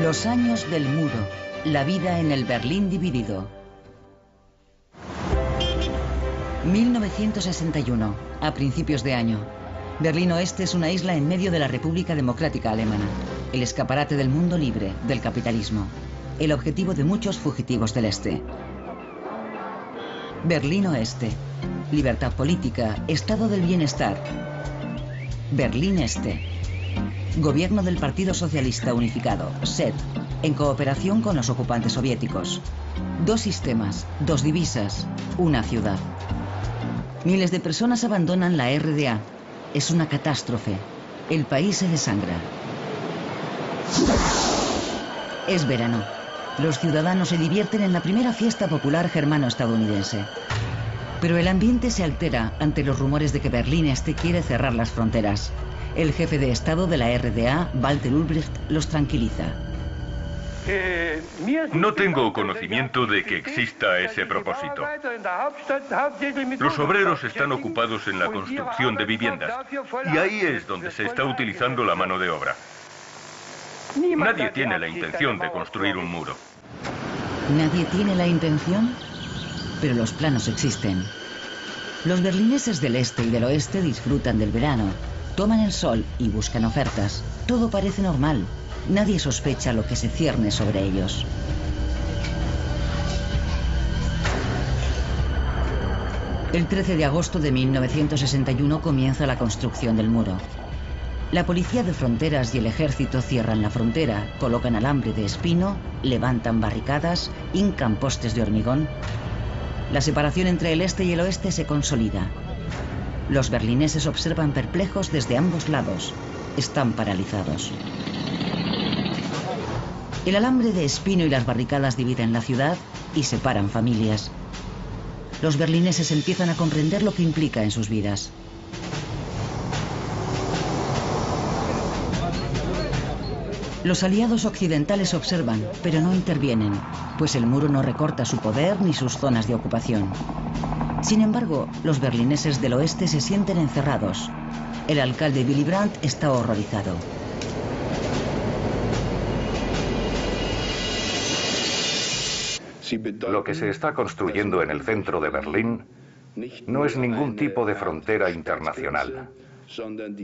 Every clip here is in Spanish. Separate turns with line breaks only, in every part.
Los años del muro. La vida en el Berlín dividido. 1961, a principios de año. Berlín Oeste es una isla en medio de la República Democrática Alemana, el escaparate del mundo libre, del capitalismo, el objetivo de muchos fugitivos del Este. Berlín Oeste, libertad política, estado del bienestar. Berlín Este, gobierno del Partido Socialista Unificado, SED, en cooperación con los ocupantes soviéticos. 2 sistemas, 2 divisas, una ciudad. Miles de personas abandonan la RDA. Es una catástrofe. El país se desangra. Es verano. Los ciudadanos se divierten en la primera fiesta popular germano-estadounidense. Pero el ambiente se altera ante los rumores de que Berlín Este quiere cerrar las fronteras. El jefe de Estado de la RDA, Walter Ulbricht, los tranquiliza.
No tengo conocimiento de que exista ese propósito. Los obreros están ocupados en la construcción de viviendas y ahí es donde se está utilizando la mano de obra. Nadie tiene la intención de construir un muro.
¿Nadie tiene la intención? Pero los planos existen. Los berlineses del este y del oeste disfrutan del verano, toman el sol y buscan ofertas. Todo parece normal. Nadie sospecha lo que se cierne sobre ellos. El 13 de agosto de 1961 comienza la construcción del muro. La policía de fronteras y el ejército cierran la frontera, colocan alambre de espino, levantan barricadas, hincan postes de hormigón. La separación entre el este y el oeste se consolida. Los berlineses observan perplejos desde ambos lados. Están paralizados. El alambre de espino y las barricadas dividen la ciudad y separan familias. Los berlineses empiezan a comprender lo que implica en sus vidas. Los aliados occidentales observan, pero no intervienen, pues el muro no recorta su poder ni sus zonas de ocupación. Sin embargo, los berlineses del oeste se sienten encerrados. El alcalde Willy Brandt está horrorizado.
Lo que se está construyendo en el centro de Berlín no es ningún tipo de frontera internacional,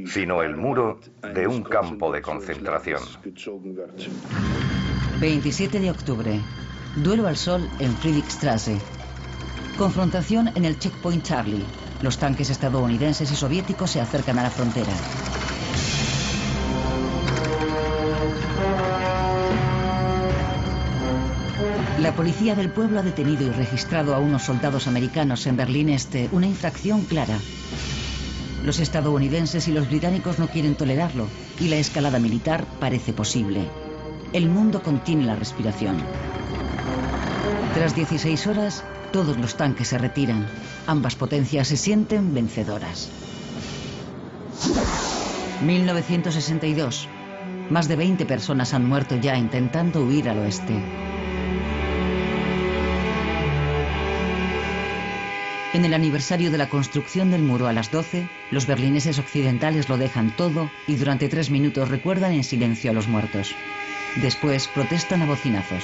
sino el muro de un campo de concentración.
27 de octubre. Duelo al sol en Friedrichstraße. Confrontación en el Checkpoint Charlie. Los tanques estadounidenses y soviéticos se acercan a la frontera. La policía del pueblo ha detenido y registrado a unos soldados americanos en Berlín Este, una infracción clara. Los estadounidenses y los británicos no quieren tolerarlo y la escalada militar parece posible. El mundo contiene la respiración. Tras 16 horas, todos los tanques se retiran. Ambas potencias se sienten vencedoras. 1962. Más de 20 personas han muerto ya intentando huir al oeste. En el aniversario de la construcción del muro a las 12, los berlineses occidentales lo dejan todo y durante 3 minutos recuerdan en silencio a los muertos. Después protestan a bocinazos.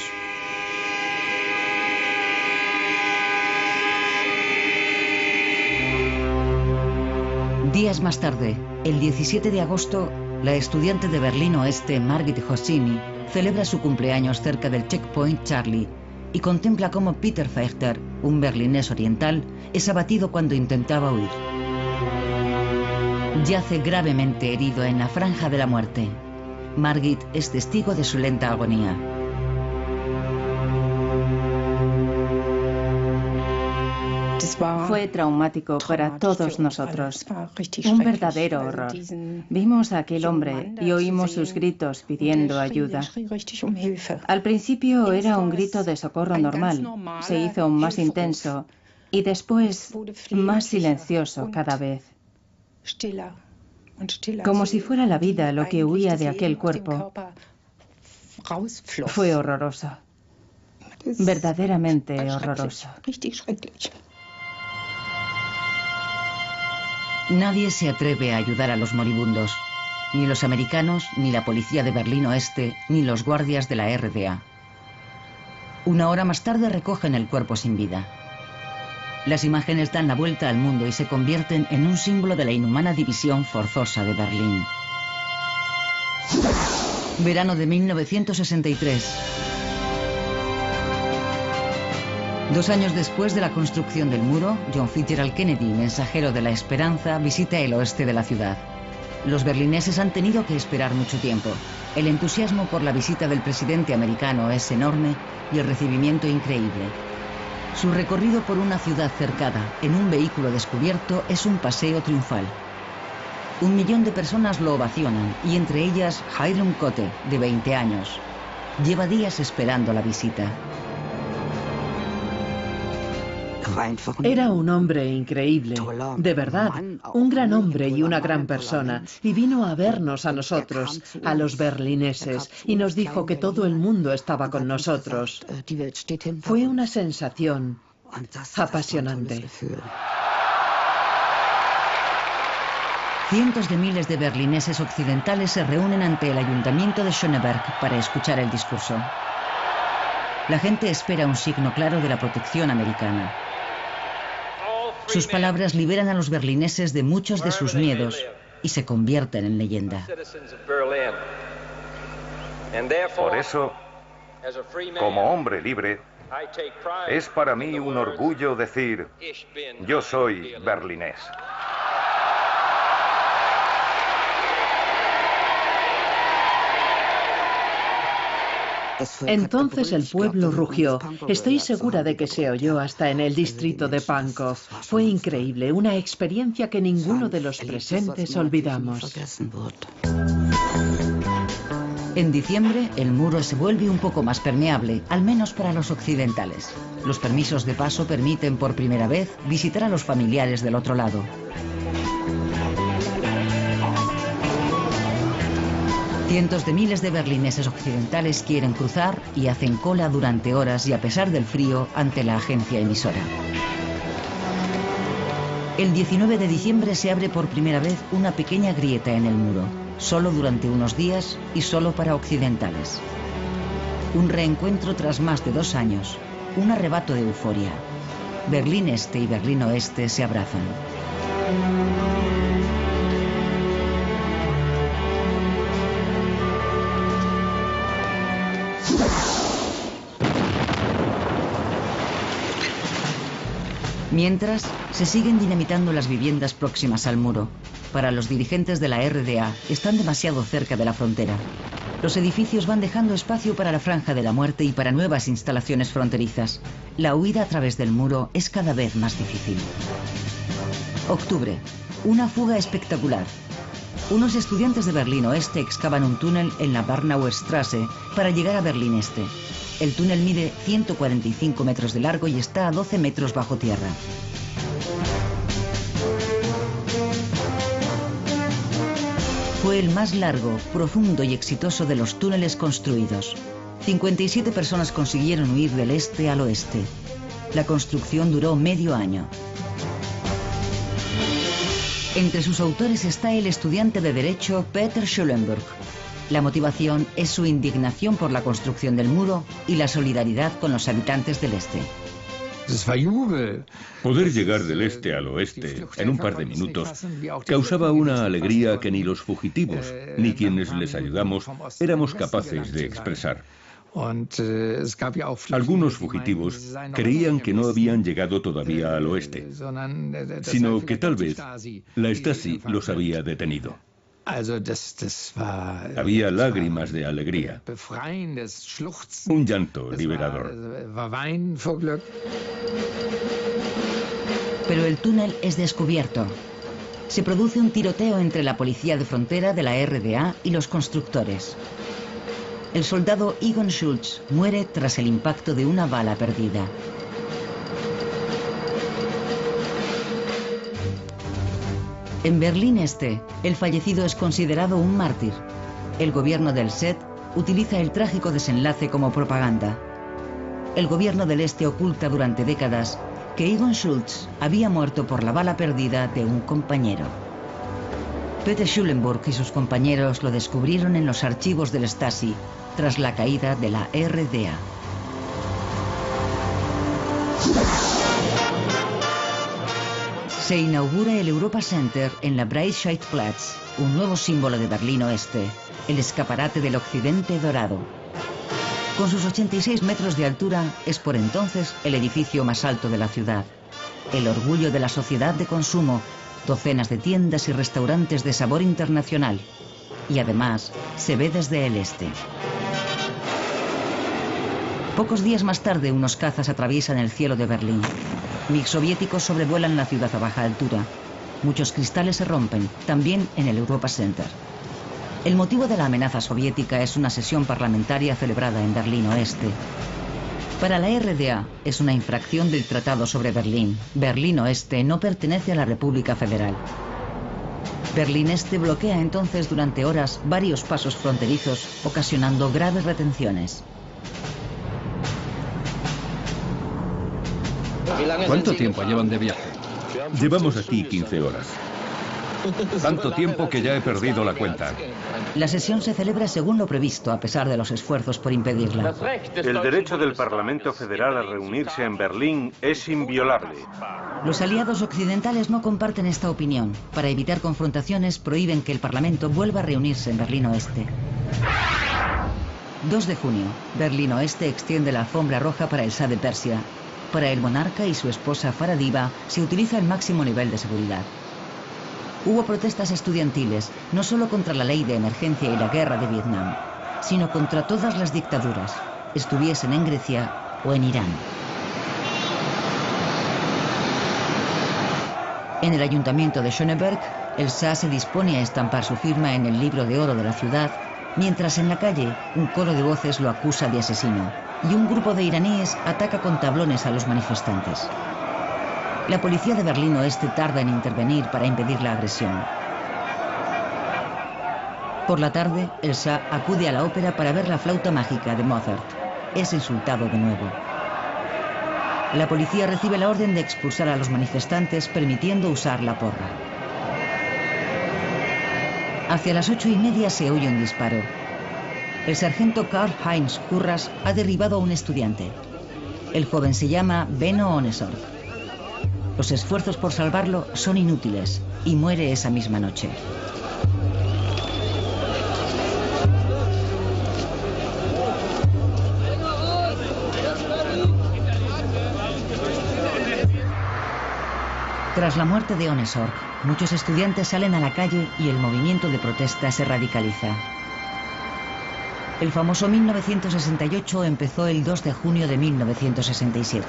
Días más tarde, el 17 de agosto, la estudiante de Berlín Oeste, Margit Hoscini, celebra su cumpleaños cerca del Checkpoint Charlie y contempla cómo Peter Fechter, un berlinés oriental, es abatido cuando intentaba huir. Yace gravemente herido en la franja de la muerte. Margit es testigo de su lenta agonía.
Fue traumático para todos nosotros. Un verdadero horror. Vimos a aquel hombre y oímos sus gritos pidiendo ayuda. Al principio era un grito de socorro normal. Se hizo más intenso y después más silencioso cada vez. Como si fuera la vida lo que huía de aquel cuerpo. Fue horroroso. Verdaderamente horroroso.
Nadie se atreve a ayudar a los moribundos. Ni los americanos, ni la policía de Berlín Oeste, ni los guardias de la RDA. Una hora más tarde recogen el cuerpo sin vida. Las imágenes dan la vuelta al mundo y se convierten en un símbolo de la inhumana división forzosa de Berlín. Verano de 1963. 2 años después de la construcción del muro, John Fitzgerald Kennedy, mensajero de la esperanza, visita el oeste de la ciudad. Los berlineses han tenido que esperar mucho tiempo. El entusiasmo por la visita del presidente americano es enorme y el recibimiento increíble. Su recorrido por una ciudad cercada en un vehículo descubierto es un paseo triunfal. 1 millón de personas lo ovacionan y entre ellas Hiram Cote, de 20 años. Lleva días esperando la visita.
Era un hombre increíble, de verdad, un gran hombre y una gran persona, y vino a vernos a nosotros, a los berlineses, y nos dijo que todo el mundo estaba con nosotros. Fue una sensación apasionante.
Cientos de miles de berlineses occidentales se reúnen ante el ayuntamiento de Schöneberg para escuchar el discurso. La gente espera un signo claro de la protección americana. Sus palabras liberan a los berlineses de muchos de sus miedos y se convierten en leyenda.
Por eso, como hombre libre, es para mí un orgullo decir, yo soy berlinés.
Entonces el pueblo rugió. Estoy segura de que se oyó hasta en el distrito de Pankow. Fue increíble, una experiencia que ninguno de los presentes olvidamos.
En diciembre, el muro se vuelve un poco más permeable, al menos para los occidentales. Los permisos de paso permiten por primera vez visitar a los familiares del otro lado. Cientos de miles de berlineses occidentales quieren cruzar y hacen cola durante horas y a pesar del frío ante la agencia emisora. El 19 de diciembre se abre por primera vez una pequeña grieta en el muro, solo durante unos días y solo para occidentales. Un reencuentro tras más de 2 años, un arrebato de euforia. Berlín Este y Berlín Oeste se abrazan. Mientras, se siguen dinamitando las viviendas próximas al muro. Para los dirigentes de la RDA, están demasiado cerca de la frontera. Los edificios van dejando espacio para la franja de la muerte y para nuevas instalaciones fronterizas. La huida a través del muro es cada vez más difícil. Octubre. Una fuga espectacular. Unos estudiantes de Berlín Oeste excavan un túnel en la Barnauer Straße para llegar a Berlín Este. El túnel mide 145 metros de largo y está a 12 metros bajo tierra. Fue el más largo, profundo y exitoso de los túneles construidos. 57 personas consiguieron huir del este al oeste. La construcción duró medio año. Entre sus autores está el estudiante de Derecho Peter Schulenburg. La motivación es su indignación por la construcción del muro y la solidaridad con los habitantes del este.
Poder llegar del este al oeste en un par de minutos causaba una alegría que ni los fugitivos ni quienes les ayudamos éramos capaces de expresar. Algunos fugitivos creían que no habían llegado todavía al oeste, sino que tal vez la Stasi los había detenido. Había lágrimas de alegría, un llanto liberador.
Pero el túnel es descubierto. Se produce un tiroteo entre la policía de frontera de la RDA y los constructores. El soldado Egon Schultz muere tras el impacto de una bala perdida. En Berlín Este, el fallecido es considerado un mártir. El gobierno del SED utiliza el trágico desenlace como propaganda. El gobierno del Este oculta durante décadas que Egon Schultz había muerto por la bala perdida de un compañero. Peter Schulenburg y sus compañeros lo descubrieron en los archivos del Stasi tras la caída de la RDA. Se inaugura el Europa Center en la Breitscheidplatz, un nuevo símbolo de Berlín Oeste, el escaparate del occidente dorado. Con sus 86 metros de altura, es por entonces el edificio más alto de la ciudad, el orgullo de la sociedad de consumo, docenas de tiendas y restaurantes de sabor internacional, y además se ve desde el este. Pocos días más tarde, unos cazas atraviesan el cielo de Berlín. MiG soviéticos sobrevuelan la ciudad a baja altura. Muchos cristales se rompen, también en el Europa Center. El motivo de la amenaza soviética es una sesión parlamentaria celebrada en Berlín Oeste. Para la RDA es una infracción del Tratado sobre Berlín. Berlín Oeste no pertenece a la República Federal. Berlín Este bloquea entonces durante horas varios pasos fronterizos, ocasionando graves retenciones.
¿Cuánto tiempo llevan de viaje?
Llevamos aquí 15 horas.
Tanto tiempo que ya he perdido la cuenta.
La sesión se celebra según lo previsto, a pesar de los esfuerzos por impedirla.
El derecho del Parlamento Federal a reunirse en Berlín es inviolable.
Los aliados occidentales no comparten esta opinión. Para evitar confrontaciones, prohíben que el Parlamento vuelva a reunirse en Berlín Oeste. 2 de junio, Berlín Oeste extiende la alfombra roja para el Shah de Persia. Para el monarca y su esposa Farah Diba se utiliza el máximo nivel de seguridad. Hubo protestas estudiantiles, no solo contra la ley de emergencia y la guerra de Vietnam, sino contra todas las dictaduras, estuviesen en Grecia o en Irán. En el ayuntamiento de Schöneberg, el Shah se dispone a estampar su firma en el libro de oro de la ciudad, mientras en la calle un coro de voces lo acusa de asesino, y un grupo de iraníes ataca con tablones a los manifestantes. La policía de Berlín Oeste tarda en intervenir para impedir la agresión. Por la tarde, el Shah acude a la ópera para ver la flauta mágica de Mozart. Es insultado de nuevo. La policía recibe la orden de expulsar a los manifestantes, permitiendo usar la porra. Hacia las 8:30 se oye un disparo. El sargento Karl-Heinz Kurras ha derribado a un estudiante. El joven se llama Benno Ohnesorg. Los esfuerzos por salvarlo son inútiles y muere esa misma noche. Tras la muerte de Ohnesorg, muchos estudiantes salen a la calle y el movimiento de protesta se radicaliza. El famoso 1968 empezó el 2 de junio de 1967.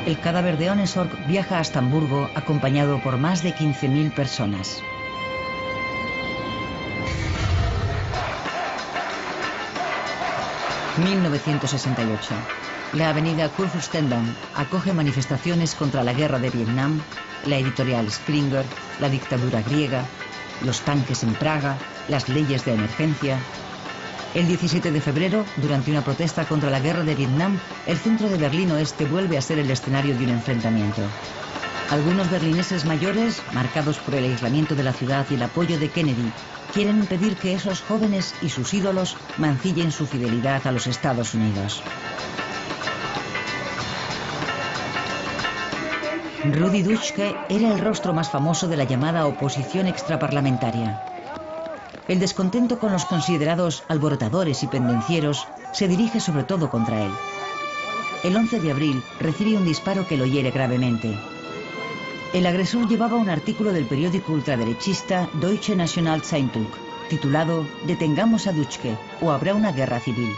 El cadáver de Ohnesorg viaja hasta Hamburgo acompañado por más de 15.000 personas. ...1968... La avenida Kurfürstendamm acoge manifestaciones contra la guerra de Vietnam, la editorial Springer, la dictadura griega, los tanques en Praga, las leyes de emergencia. El 17 de febrero, durante una protesta contra la guerra de Vietnam, el centro de Berlín Oeste vuelve a ser el escenario de un enfrentamiento. Algunos berlineses mayores, marcados por el aislamiento de la ciudad y el apoyo de Kennedy, quieren impedir que esos jóvenes y sus ídolos mancillen su fidelidad a los Estados Unidos. Rudi Dutschke era el rostro más famoso de la llamada oposición extraparlamentaria. El descontento con los considerados alborotadores y pendencieros se dirige sobre todo contra él. El 11 de abril recibe un disparo que lo hiere gravemente. El agresor llevaba un artículo del periódico ultraderechista Deutsche Nationalzeitung, titulado «Detengamos a Dutschke o habrá una guerra civil».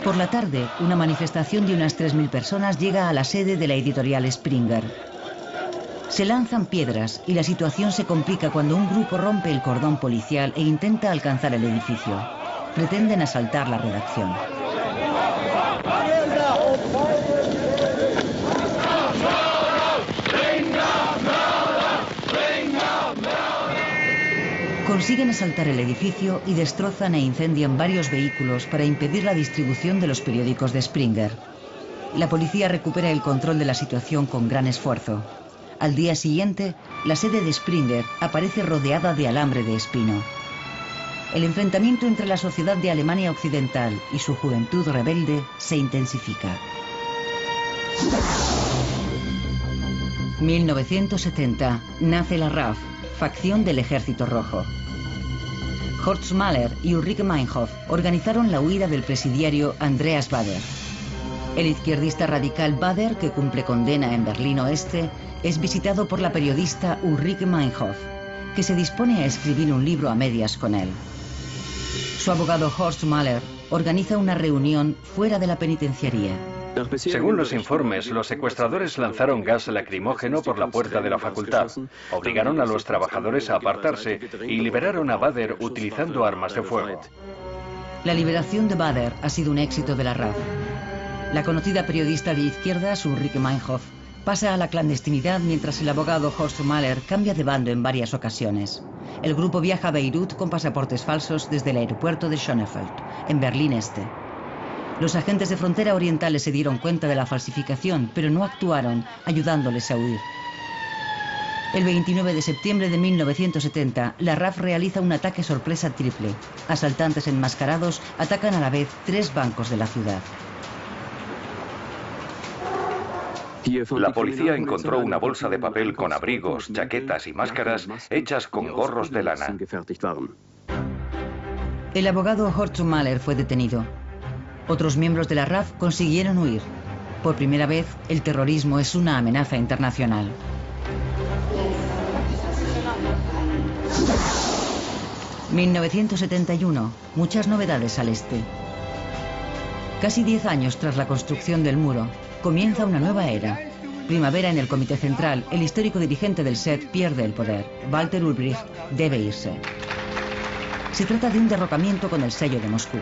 Por la tarde, una manifestación de unas 3.000 personas llega a la sede de la editorial Springer. Se lanzan piedras y la situación se complica cuando un grupo rompe el cordón policial e intenta alcanzar el edificio. Pretenden asaltar la redacción. Consiguen asaltar el edificio y destrozan e incendian varios vehículos para impedir la distribución de los periódicos de Springer. La policía recupera el control de la situación con gran esfuerzo. Al día siguiente, la sede de Springer aparece rodeada de alambre de espino. El enfrentamiento entre la sociedad de Alemania Occidental y su juventud rebelde se intensifica. 1970 nace la RAF, facción del Ejército Rojo. Horst Mahler y Ulrike Meinhof organizaron la huida del presidiario Andreas Baader. El izquierdista radical Baader, que cumple condena en Berlín Oeste, es visitado por la periodista Ulrike Meinhof, que se dispone a escribir un libro a medias con él. Su abogado Horst Mahler organiza una reunión fuera de la penitenciaría.
Según los informes, los secuestradores lanzaron gas lacrimógeno por la puerta de la facultad, obligaron a los trabajadores a apartarse y liberaron a Baader utilizando armas de fuego.
La liberación de Baader ha sido un éxito de la RAF. La conocida periodista de izquierdas, Ulrike Meinhof, pasa a la clandestinidad mientras el abogado Horst Mahler cambia de bando en varias ocasiones. El grupo viaja a Beirut con pasaportes falsos desde el aeropuerto de Schönefeld, en Berlín Este. Los agentes de frontera orientales se dieron cuenta de la falsificación, pero no actuaron, ayudándoles a huir. El 29 de septiembre de 1970, la RAF realiza un ataque sorpresa triple. Asaltantes enmascarados atacan a la vez 3 bancos de la ciudad.
La policía encontró una bolsa de papel con abrigos, chaquetas y máscaras hechas con gorros de lana.
El abogado Horst Mahler fue detenido. Otros miembros de la RAF consiguieron huir. Por primera vez, el terrorismo es una amenaza internacional. ...1971... muchas novedades al este. Casi 10 años tras la construcción del muro, comienza una nueva era. Primavera en el Comité Central, el histórico dirigente del SED pierde el poder. Walter Ulbricht debe irse. Se trata de un derrocamiento con el sello de Moscú.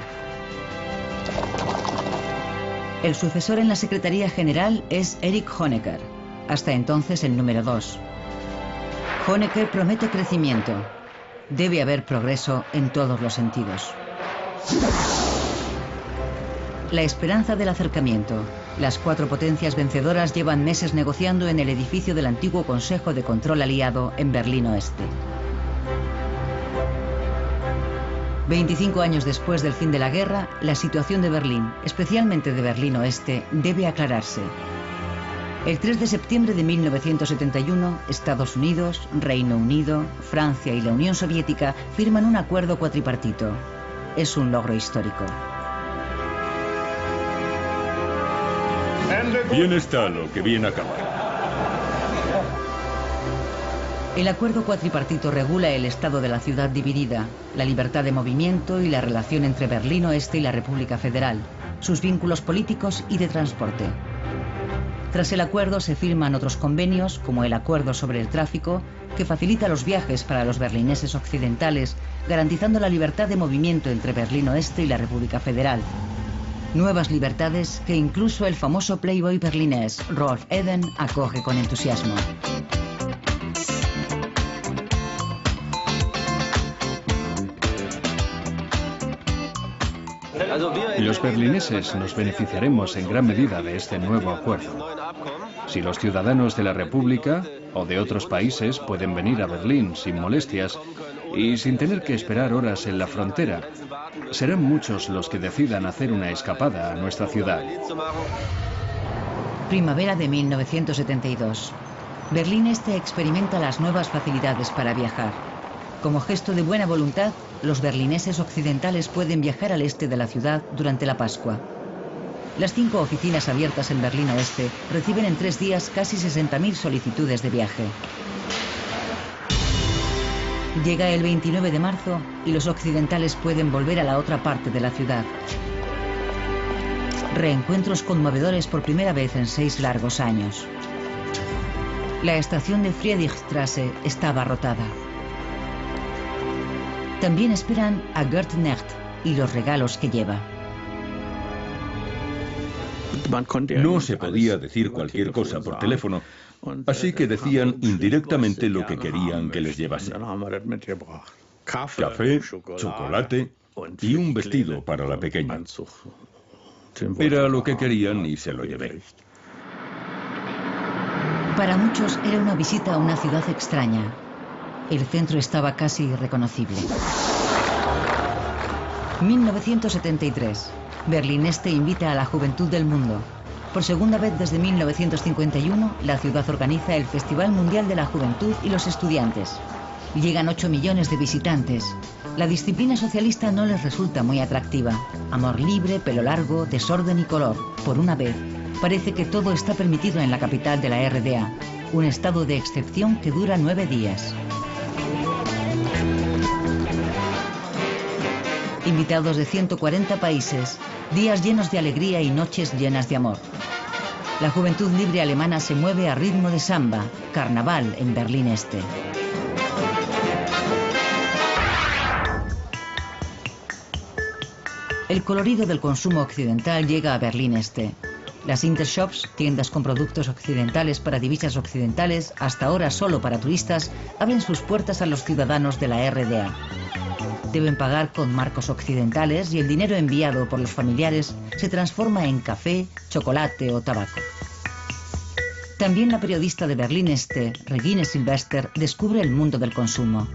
El sucesor en la Secretaría General es Erich Honecker, hasta entonces el número 2. Honecker promete crecimiento. Debe haber progreso en todos los sentidos. La esperanza del acercamiento. Las 4 potencias vencedoras llevan meses negociando en el edificio del antiguo Consejo de Control Aliado en Berlín Oeste. 25 años después del fin de la guerra, la situación de Berlín, especialmente de Berlín Oeste, debe aclararse. El 3 de septiembre de 1971, Estados Unidos, Reino Unido, Francia y la Unión Soviética firman un acuerdo cuatripartito. Es un logro histórico.
Bien está lo que bien acaba.
El acuerdo cuatripartito regula el estado de la ciudad dividida, la libertad de movimiento y la relación entre Berlín Oeste y la República Federal, sus vínculos políticos y de transporte. Tras el acuerdo se firman otros convenios, como el Acuerdo sobre el Tráfico, que facilita los viajes para los berlineses occidentales, garantizando la libertad de movimiento entre Berlín Oeste y la República Federal. Nuevas libertades que incluso el famoso playboy berlinés Rolf Eden acoge con entusiasmo.
Los berlineses nos beneficiaremos en gran medida de este nuevo acuerdo. Si los ciudadanos de la República o de otros países pueden venir a Berlín sin molestias y sin tener que esperar horas en la frontera, serán muchos los que decidan hacer una escapada a nuestra ciudad.
Primavera de 1972. Berlín Este experimenta las nuevas facilidades para viajar. Como gesto de buena voluntad, los berlineses occidentales pueden viajar al este de la ciudad durante la Pascua. Las 5 oficinas abiertas en Berlín Oeste reciben en 3 días casi 60.000 solicitudes de viaje. Llega el 29 de marzo y los occidentales pueden volver a la otra parte de la ciudad. Reencuentros conmovedores por primera vez en 6 largos años. La estación de Friedrichstraße está abarrotada. También esperan a Gerd Necht y los regalos que lleva.
No se podía decir cualquier cosa por teléfono, así que decían indirectamente lo que querían que les llevase. Café, chocolate y un vestido para la pequeña. Era lo que querían y se lo llevé.
Para muchos era una visita a una ciudad extraña. El centro estaba casi irreconocible. 1973. Berlín Este invita a la juventud del mundo. Por segunda vez desde 1951, la ciudad organiza el Festival Mundial de la Juventud y los Estudiantes. Llegan 8 millones de visitantes. La disciplina socialista no les resulta muy atractiva. Amor libre, pelo largo, desorden y color. Por una vez, parece que todo está permitido en la capital de la RDA. Un estado de excepción que dura 9 días. Invitados de 140 países, días llenos de alegría y noches llenas de amor. La juventud libre alemana se mueve a ritmo de samba, carnaval en Berlín Este. El colorido del consumo occidental llega a Berlín Este. Las Intershops, tiendas con productos occidentales para divisas occidentales, hasta ahora solo para turistas, abren sus puertas a los ciudadanos de la RDA. Deben pagar con marcos occidentales y el dinero enviado por los familiares se transforma en café, chocolate o tabaco. También la periodista de Berlín Este, Regine Silvester, descubre el mundo del consumo.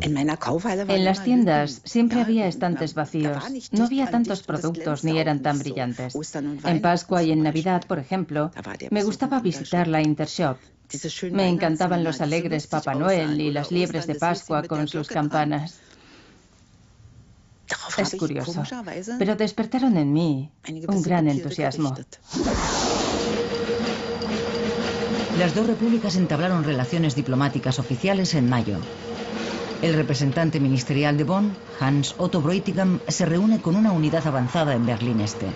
En las tiendas siempre había estantes vacíos. No había tantos productos ni eran tan brillantes. En Pascua y en Navidad, por ejemplo, me gustaba visitar la Intershop. Me encantaban los alegres Papá Noel y las liebres de Pascua con sus campanas. Es curioso, pero despertaron en mí un gran entusiasmo.
Las dos repúblicas entablaron relaciones diplomáticas oficiales en mayo. El representante ministerial de Bonn, Hans Otto Bräutigam, se reúne con una unidad avanzada en Berlín Este.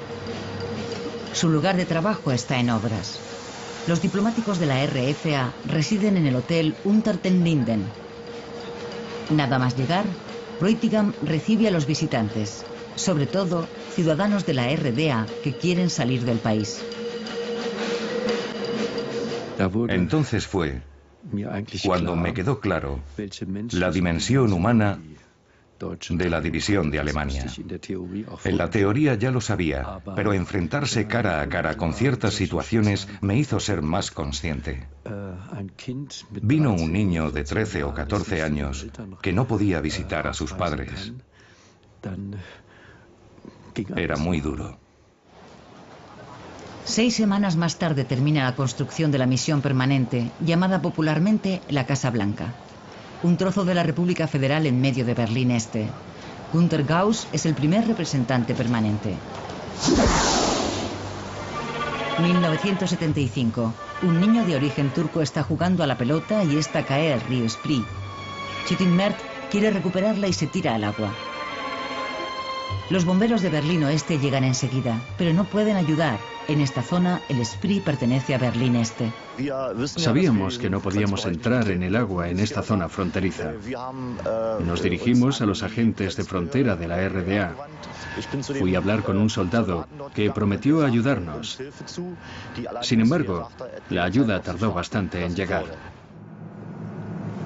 Su lugar de trabajo está en obras. Los diplomáticos de la RFA residen en el hotel Unter den Linden. Nada más llegar, Bräutigam recibe a los visitantes, sobre todo ciudadanos de la RDA que quieren salir del país.
Entonces fue cuando me quedó claro la dimensión humana de la división de Alemania. En la teoría ya lo sabía, pero enfrentarse cara a cara con ciertas situaciones me hizo ser más consciente. Vino un niño de 13 o 14 años que no podía visitar a sus padres. Era muy duro.
6 semanas más tarde termina la construcción de la misión permanente, llamada popularmente la Casa Blanca. Un trozo de la República Federal en medio de Berlín Este. Günter Gauss es el primer representante permanente. 1975. Un niño de origen turco está jugando a la pelota y esta cae al río Spree. Chitin Mert quiere recuperarla y se tira al agua. Los bomberos de Berlín Oeste llegan enseguida, pero no pueden ayudar. En esta zona, el Spree pertenece a Berlín Este.
Sabíamos que no podíamos entrar en el agua en esta zona fronteriza. Nos dirigimos a los agentes de frontera de la RDA. Fui a hablar con un soldado que prometió ayudarnos. Sin embargo, la ayuda tardó bastante en llegar.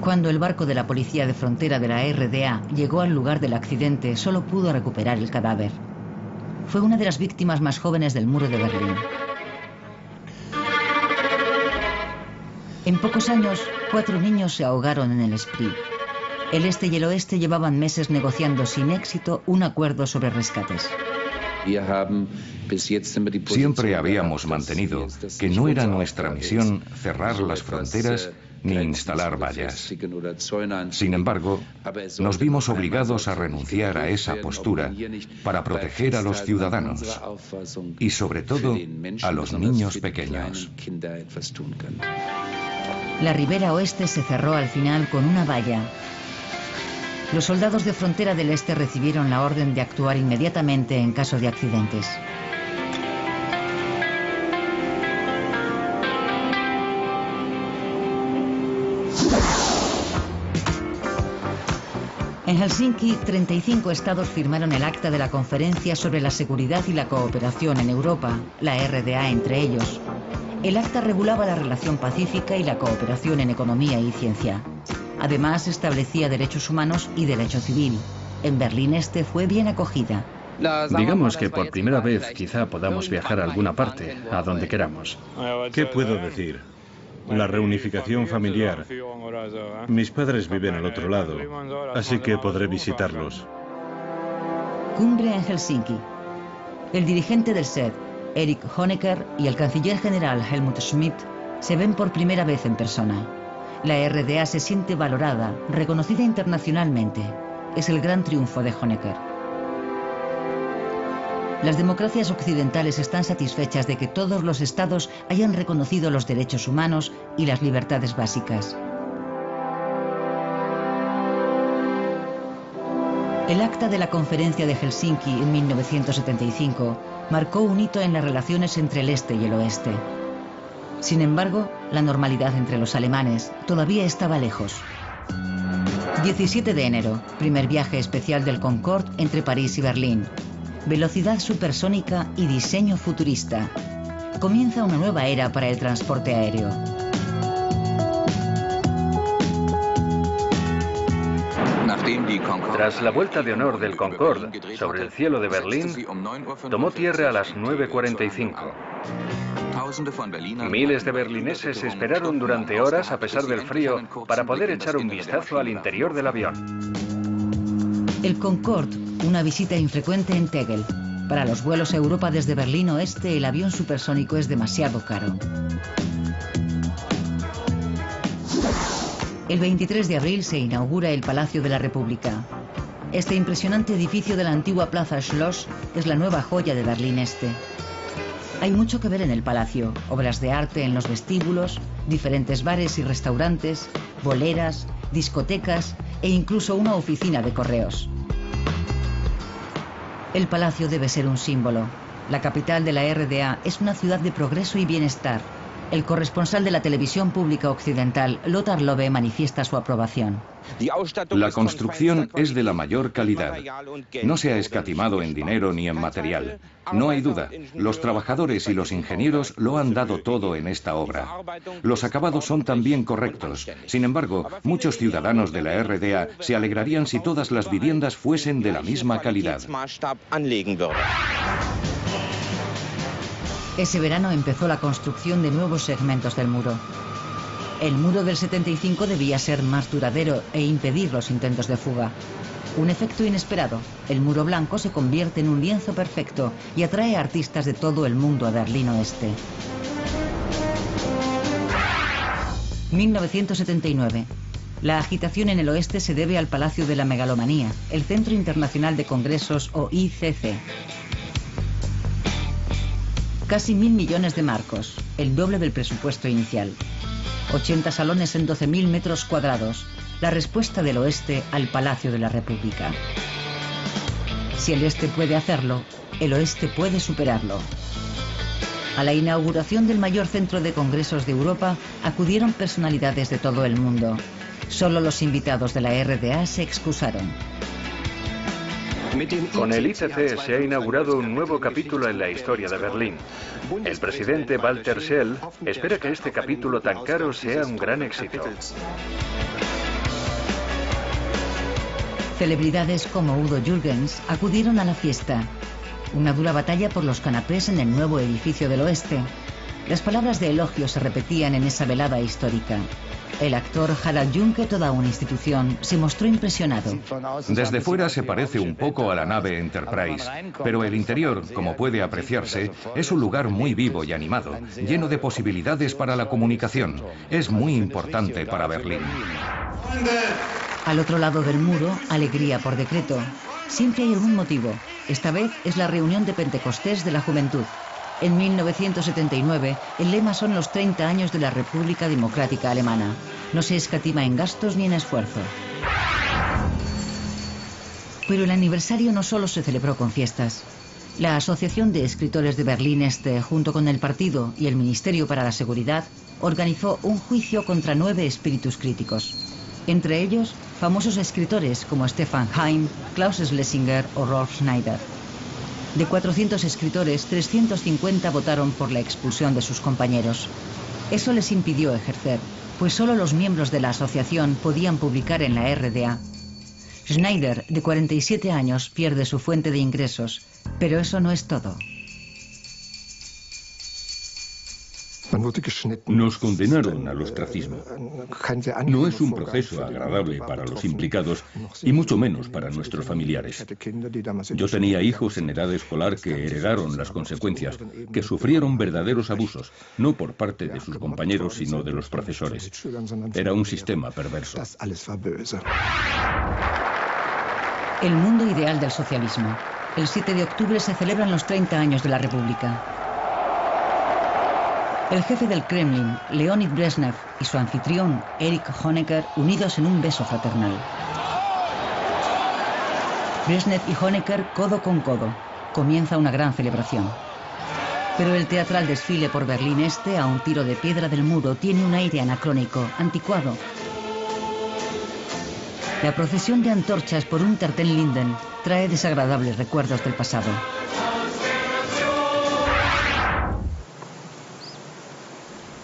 Cuando el barco de la policía de frontera de la RDA llegó al lugar del accidente, solo pudo recuperar el cadáver. Fue una de las víctimas más jóvenes del muro de Berlín. En pocos años, 4 niños se ahogaron en el Spree. El este y el oeste llevaban meses negociando sin éxito un acuerdo sobre rescates.
Siempre habíamos mantenido que no era nuestra misión cerrar las fronteras ni instalar vallas. Sin embargo, nos vimos obligados a renunciar a esa postura para proteger a los ciudadanos y, sobre todo, a los niños pequeños.
La ribera oeste se cerró al final con una valla. Los soldados de frontera del este recibieron la orden de actuar inmediatamente en caso de accidentes. En Helsinki, 35 estados firmaron el acta de la Conferencia sobre la Seguridad y la Cooperación en Europa, la RDA entre ellos. El acta regulaba la relación pacífica y la cooperación en economía y ciencia. Además, establecía derechos humanos y derecho civil. En Berlín Este fue bien acogida.
Digamos que por primera vez quizá podamos viajar a alguna parte, a donde queramos.
¿Qué puedo decir? La reunificación familiar. Mis padres viven al otro lado, así que podré visitarlos.
Cumbre en Helsinki. El dirigente del SED, Erich Honecker, y el canciller general Helmut Schmidt se ven por primera vez en persona. La RDA se siente valorada, reconocida internacionalmente. Es el gran triunfo de Honecker. Las democracias occidentales están satisfechas de que todos los estados hayan reconocido los derechos humanos y las libertades básicas. El acta de la Conferencia de Helsinki en 1975 marcó un hito en las relaciones entre el este y el oeste. Sin embargo, la normalidad entre los alemanes todavía estaba lejos. 17 de enero, primer viaje especial del Concorde entre París y Berlín. Velocidad supersónica y diseño futurista. Comienza una nueva era para el transporte aéreo.
Tras la vuelta de honor del Concorde sobre el cielo de Berlín, tomó tierra a las 9:45. Miles de berlineses esperaron durante horas, a pesar del frío, para poder echar un vistazo al interior del avión.
El Concorde, una visita infrecuente en Tegel. Para los vuelos a Europa desde Berlín Oeste, el avión supersónico es demasiado caro. El 23 de abril se inaugura el Palacio de la República. Este impresionante edificio de la antigua Plaza Schloss es la nueva joya de Berlín Este. Hay mucho que ver en el palacio, obras de arte en los vestíbulos, diferentes bares y restaurantes, boleras, discotecas e incluso una oficina de correos. El palacio debe ser un símbolo. La capital de la RDA es una ciudad de progreso y bienestar. El corresponsal de la televisión pública occidental, Lothar Lobe, manifiesta su aprobación.
La construcción es de la mayor calidad. No se ha escatimado en dinero ni en material. No hay duda, los trabajadores y los ingenieros lo han dado todo en esta obra. Los acabados son también correctos. Sin embargo, muchos ciudadanos de la RDA se alegrarían si todas las viviendas fuesen de la misma calidad.
Ese verano empezó la construcción de nuevos segmentos del muro. El muro del 75 debía ser más duradero e impedir los intentos de fuga. Un efecto inesperado. El muro blanco se convierte en un lienzo perfecto y atrae a artistas de todo el mundo a Berlín Oeste. 1979. La agitación en el oeste se debe al Palacio de la Megalomanía, el Centro Internacional de Congresos o ICC. Casi 1.000 millones de marcos, el doble del presupuesto inicial. 80 salones en 12.000 metros cuadrados. La respuesta del oeste al Palacio de la República. Si el este puede hacerlo, el oeste puede superarlo. A la inauguración del mayor centro de congresos de Europa acudieron personalidades de todo el mundo. Solo los invitados de la RDA se excusaron.
Con el ICC se ha inaugurado un nuevo capítulo en la historia de Berlín. El presidente Walter Scheel espera que este capítulo tan caro sea un gran éxito.
Celebridades como Udo Jürgens acudieron a la fiesta. Una dura batalla por los canapés en el nuevo edificio del oeste. Las palabras de elogio se repetían en esa velada histórica. El actor Harald Junke, toda una institución, se mostró impresionado.
Desde fuera se parece un poco a la nave Enterprise, pero el interior, como puede apreciarse, es un lugar muy vivo y animado, lleno de posibilidades para la comunicación. Es muy importante para Berlín.
Al otro lado del muro, alegría por decreto. Siempre hay algún motivo. Esta vez es la reunión de Pentecostés de la juventud. En 1979, el lema son los 30 años de la República Democrática Alemana. No se escatima en gastos ni en esfuerzo. Pero el aniversario no solo se celebró con fiestas. La Asociación de Escritores de Berlín Este, junto con el partido y el Ministerio para la Seguridad, organizó un juicio contra 9 espíritus críticos. Entre ellos, famosos escritores como Stefan Heym, Klaus Schlesinger o Rolf Schneider. De 400 escritores, 350 votaron por la expulsión de sus compañeros. Eso les impidió ejercer, pues solo los miembros de la asociación podían publicar en la RDA. Schneider, de 47 años, pierde su fuente de ingresos, pero eso no es todo.
Nos condenaron al ostracismo. No es un proceso agradable para los implicados y mucho menos para nuestros familiares. Yo tenía hijos en edad escolar que heredaron las consecuencias, que sufrieron verdaderos abusos, no por parte de sus compañeros, sino de los profesores. Era un sistema perverso.
El mundo ideal del socialismo. El 7 de octubre se celebran los 30 años de la República. El jefe del Kremlin, Leonid Brezhnev, y su anfitrión, Erich Honecker, unidos en un beso fraternal. Brezhnev y Honecker codo con codo. Comienza una gran celebración. Pero el teatral desfile por Berlín Este, a un tiro de piedra del muro, tiene un aire anacrónico, anticuado. La procesión de antorchas por Unter den Linden trae desagradables recuerdos del pasado.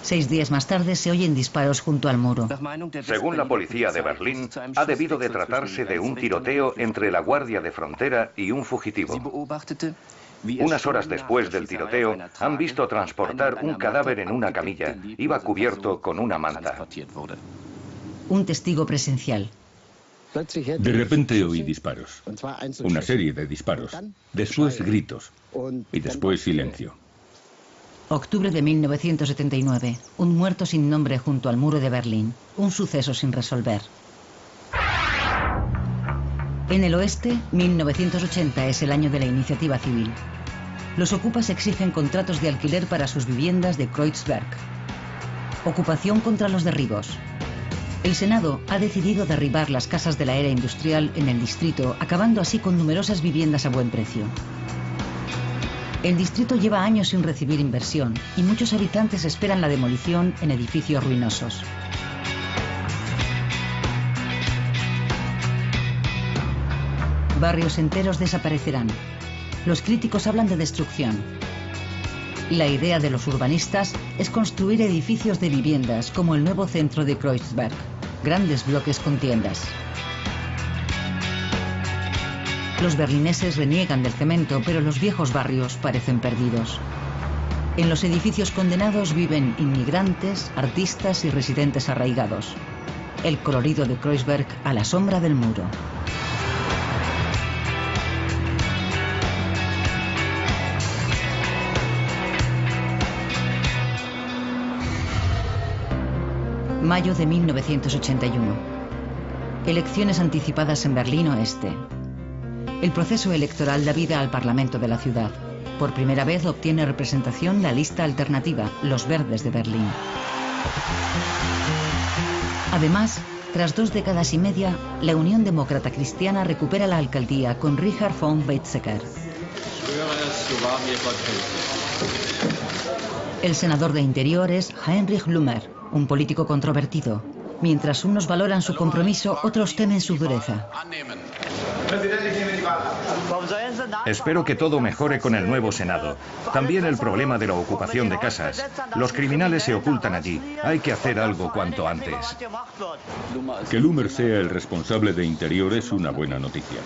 Seis días más tarde se oyen disparos junto al muro.
Según la policía de Berlín, ha debido de tratarse de un tiroteo entre la Guardia de Frontera y un fugitivo. Unas horas después del tiroteo, han visto transportar un cadáver en una camilla. Iba cubierto con una manta.
Un testigo presencial.
De repente oí disparos. Una serie de disparos. Después gritos. Y después silencio.
Octubre de 1979. Un muerto sin nombre junto al muro de Berlín. Un suceso sin resolver. En el oeste, 1980 es el año de la iniciativa civil. Los ocupas exigen contratos de alquiler para sus viviendas de Kreuzberg. Ocupación contra los derribos. El Senado ha decidido derribar las casas de la era industrial en el distrito, acabando así con numerosas viviendas a buen precio. El distrito lleva años sin recibir inversión y muchos habitantes esperan la demolición en edificios ruinosos. Barrios enteros desaparecerán. Los críticos hablan de destrucción. La idea de los urbanistas es construir edificios de viviendas como el nuevo centro de Kreuzberg, grandes bloques con tiendas. Los berlineses reniegan del cemento, pero los viejos barrios parecen perdidos. En los edificios condenados viven inmigrantes, artistas y residentes arraigados. El colorido de Kreuzberg a la sombra del muro. Mayo de 1981. Elecciones anticipadas en Berlín Oeste. El proceso electoral da vida al Parlamento de la ciudad. Por primera vez obtiene representación la lista alternativa, Los Verdes de Berlín. Además, tras 2 décadas y media, la Unión Demócrata Cristiana recupera la alcaldía con Richard von Weizsäcker. El senador de Interior es Heinrich Lummer, un político controvertido. Mientras unos valoran su compromiso, otros temen su dureza.
Espero que todo mejore con el nuevo Senado. También el problema de la ocupación de casas. Los criminales se ocultan allí. Hay que hacer algo cuanto antes.
Que Lummer sea el responsable de Interior es una buena noticia.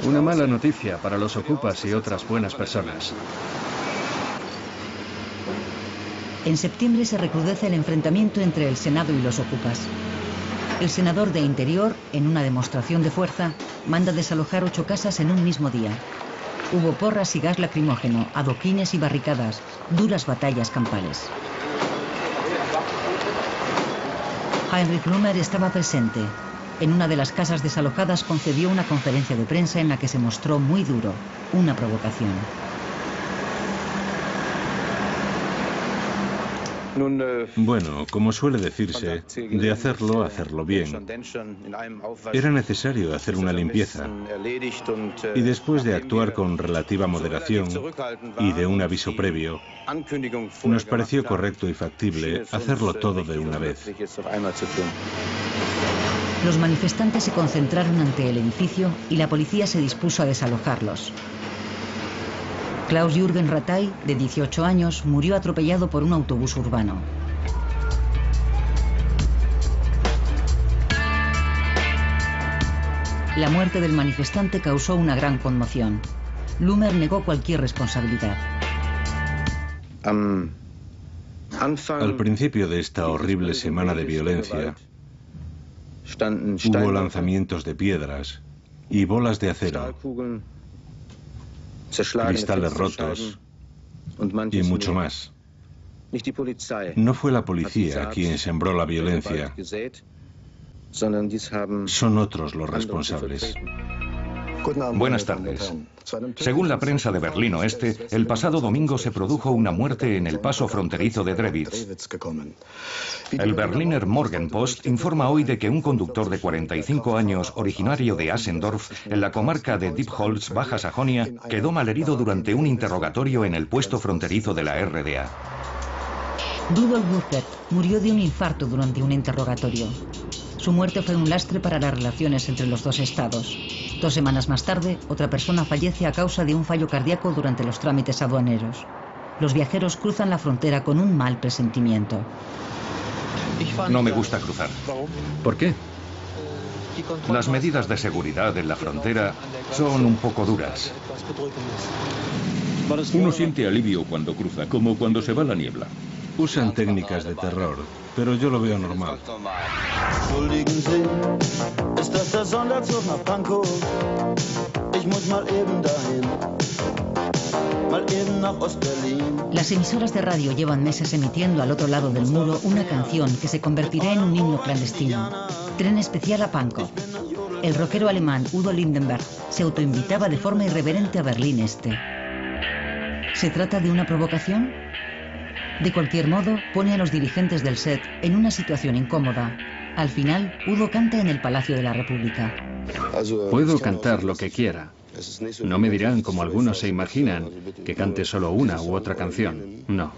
Una mala noticia para los ocupas y otras buenas personas.
En septiembre se recrudece el enfrentamiento entre el Senado y los ocupas. El senador de Interior, en una demostración de fuerza, manda desalojar 8 casas en un mismo día. Hubo porras y gas lacrimógeno, adoquines y barricadas, duras batallas campales. Heinrich Lummer estaba presente. En una de las casas desalojadas concedió una conferencia de prensa en la que se mostró muy duro, una provocación.
Bueno, como suele decirse, de hacerlo bien. Era necesario hacer una limpieza. Y después de actuar con relativa moderación y de un aviso previo, nos pareció correcto y factible hacerlo todo de una vez.
Los manifestantes se concentraron ante el edificio y la policía se dispuso a desalojarlos. Klaus-Jürgen Rattay, de 18 años, murió atropellado por un autobús urbano. La muerte del manifestante causó una gran conmoción. Luhmer negó cualquier responsabilidad.
Al principio de esta horrible semana de violencia, hubo lanzamientos de piedras y bolas de acero, cristales rotos y mucho más. No fue la policía quien sembró la violencia, son otros los responsables.
Buenas tardes. Según la prensa de Berlín Oeste, el pasado domingo se produjo una muerte en el paso fronterizo de Drewitz. El Berliner Morgenpost informa hoy de que un conductor de 45 años, originario de Asendorf, en la comarca de Diepholz, Baja Sajonia, quedó malherido durante un interrogatorio en el puesto fronterizo de la RDA.
Rudolf Burkert murió de un infarto durante un interrogatorio. Su muerte fue un lastre para las relaciones entre los dos estados. 2 semanas más tarde, otra persona fallece a causa de un fallo cardíaco durante los trámites aduaneros. Los viajeros cruzan la frontera con un mal presentimiento.
No me gusta cruzar.
¿Por qué?
Las medidas de seguridad en la frontera son un poco duras.
Uno siente alivio cuando cruza, como cuando se va la niebla.
Usan técnicas de terror, pero yo lo veo normal.
Las emisoras de radio llevan meses emitiendo al otro lado del muro una canción que se convertirá en un himno clandestino. Tren especial a Pankow. El rockero alemán Udo Lindenberg se autoinvitaba de forma irreverente a Berlín Este. ¿Se trata de una provocación? De cualquier modo, pone a los dirigentes del SED en una situación incómoda. Al final, Udo canta en el Palacio de la República.
Puedo cantar lo que quiera. No me dirán, como algunos se imaginan, que cante solo una u otra canción. No.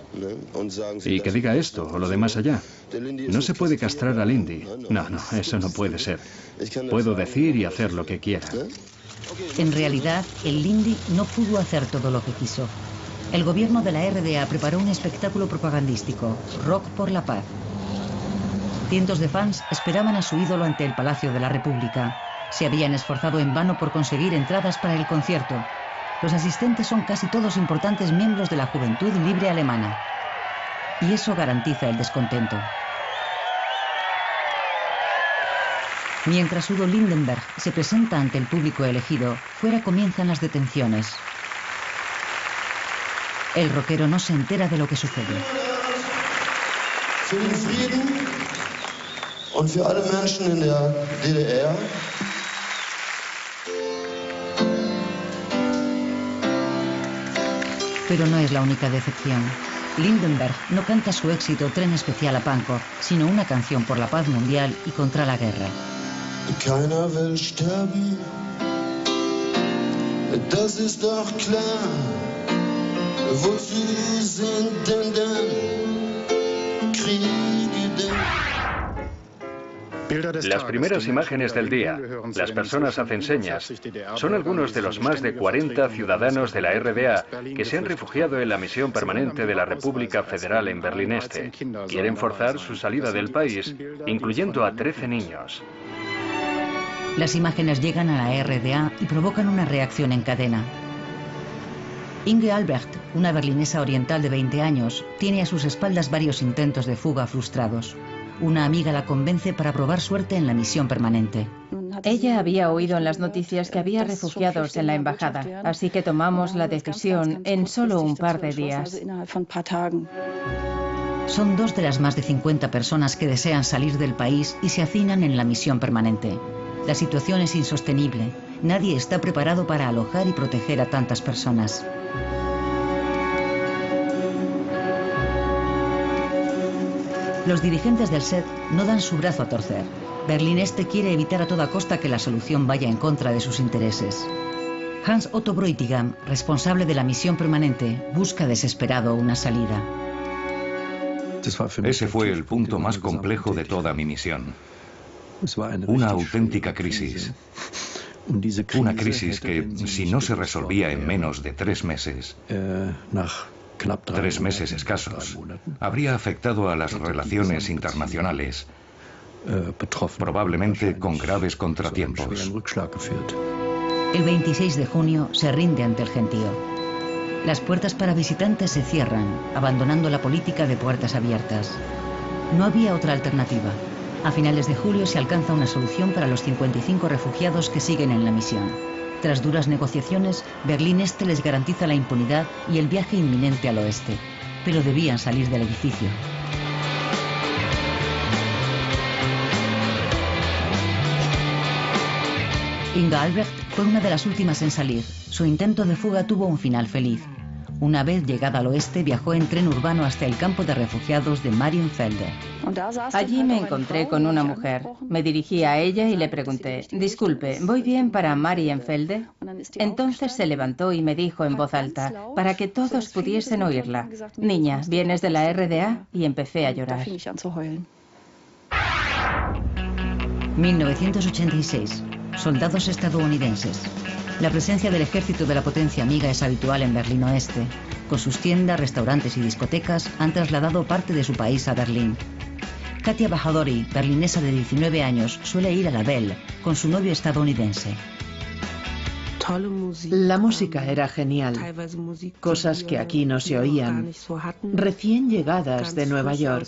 Y que diga esto o lo de más allá. No se puede castrar al Lindy. No, eso no puede ser. Puedo decir y hacer lo que quiera.
En realidad, el Lindy no pudo hacer todo lo que quiso. El gobierno de la RDA preparó un espectáculo propagandístico, Rock por la Paz. Cientos de fans esperaban a su ídolo ante el Palacio de la República. Se habían esforzado en vano por conseguir entradas para el concierto. Los asistentes son casi todos importantes miembros de la Juventud Libre Alemana. Y eso garantiza el descontento. Mientras Udo Lindenberg se presenta ante el público elegido, fuera comienzan las detenciones. El rockero no se entera de lo que sucede.
Für den Frieden und für alle Menschen in der DDR.
Pero no es la única decepción. Lindenberg no canta su éxito Tren especial a Pankow, sino una canción por la paz mundial y contra la guerra.
Keiner will sterben, das ist doch klar. Wozu sind denn Kriege denn?
Las primeras imágenes del día, las personas hacen señas, son algunos de los más de 40 ciudadanos de la RDA que se han refugiado en la misión permanente de la República Federal en Berlín Este. Quieren forzar su salida del país, incluyendo a 13 niños.
Las imágenes llegan a la RDA y provocan una reacción en cadena. Inge Albrecht, una berlinesa oriental de 20 años, tiene a sus espaldas varios intentos de fuga frustrados. Una amiga la convence para probar suerte en la misión permanente.
Ella había oído en las noticias que había refugiados en la embajada, así que tomamos la decisión en solo un par de días.
Son 2 de las más de 50 personas que desean salir del país y se hacinan en la misión permanente. La situación es insostenible. Nadie está preparado para alojar y proteger a tantas personas. Los dirigentes del SED no dan su brazo a torcer. Berlín Este quiere evitar a toda costa que la solución vaya en contra de sus intereses. Hans Otto Bräutigam, responsable de la misión permanente, busca desesperado una salida.
Ese fue el punto más complejo de toda mi misión. Una auténtica crisis. Una crisis que, si no se resolvía en menos de 3 meses, 3 meses escasos, habría afectado a las relaciones internacionales probablemente con graves contratiempos.
El 26 de junio se rinde ante el gentío. Las puertas para visitantes se cierran, abandonando la política de puertas abiertas. No había otra alternativa. A finales de julio se alcanza una solución para los 55 refugiados que siguen en la misión. Tras duras negociaciones, Berlín Este les garantiza la impunidad y el viaje inminente al oeste, pero debían salir del edificio. Inga Albrecht fue una de las últimas en salir. Su intento de fuga tuvo un final feliz. Una vez llegada al oeste, viajó en tren urbano hasta el campo de refugiados de Marienfelde.
Allí me encontré con una mujer. Me dirigí a ella y le pregunté, disculpe, ¿voy bien para Marienfelde? Entonces se levantó y me dijo en voz alta, para que todos pudiesen oírla, niña, ¿vienes de la RDA? Y empecé a llorar.
1986. Soldados estadounidenses. La presencia del ejército de la potencia amiga es habitual en Berlín Oeste. Con sus tiendas, restaurantes y discotecas han trasladado parte de su país a Berlín. Katia Bajadori, berlinesa de 19 años, suele ir a la Belle con su novio estadounidense.
La música era genial, cosas que aquí no se oían, recién llegadas de Nueva York.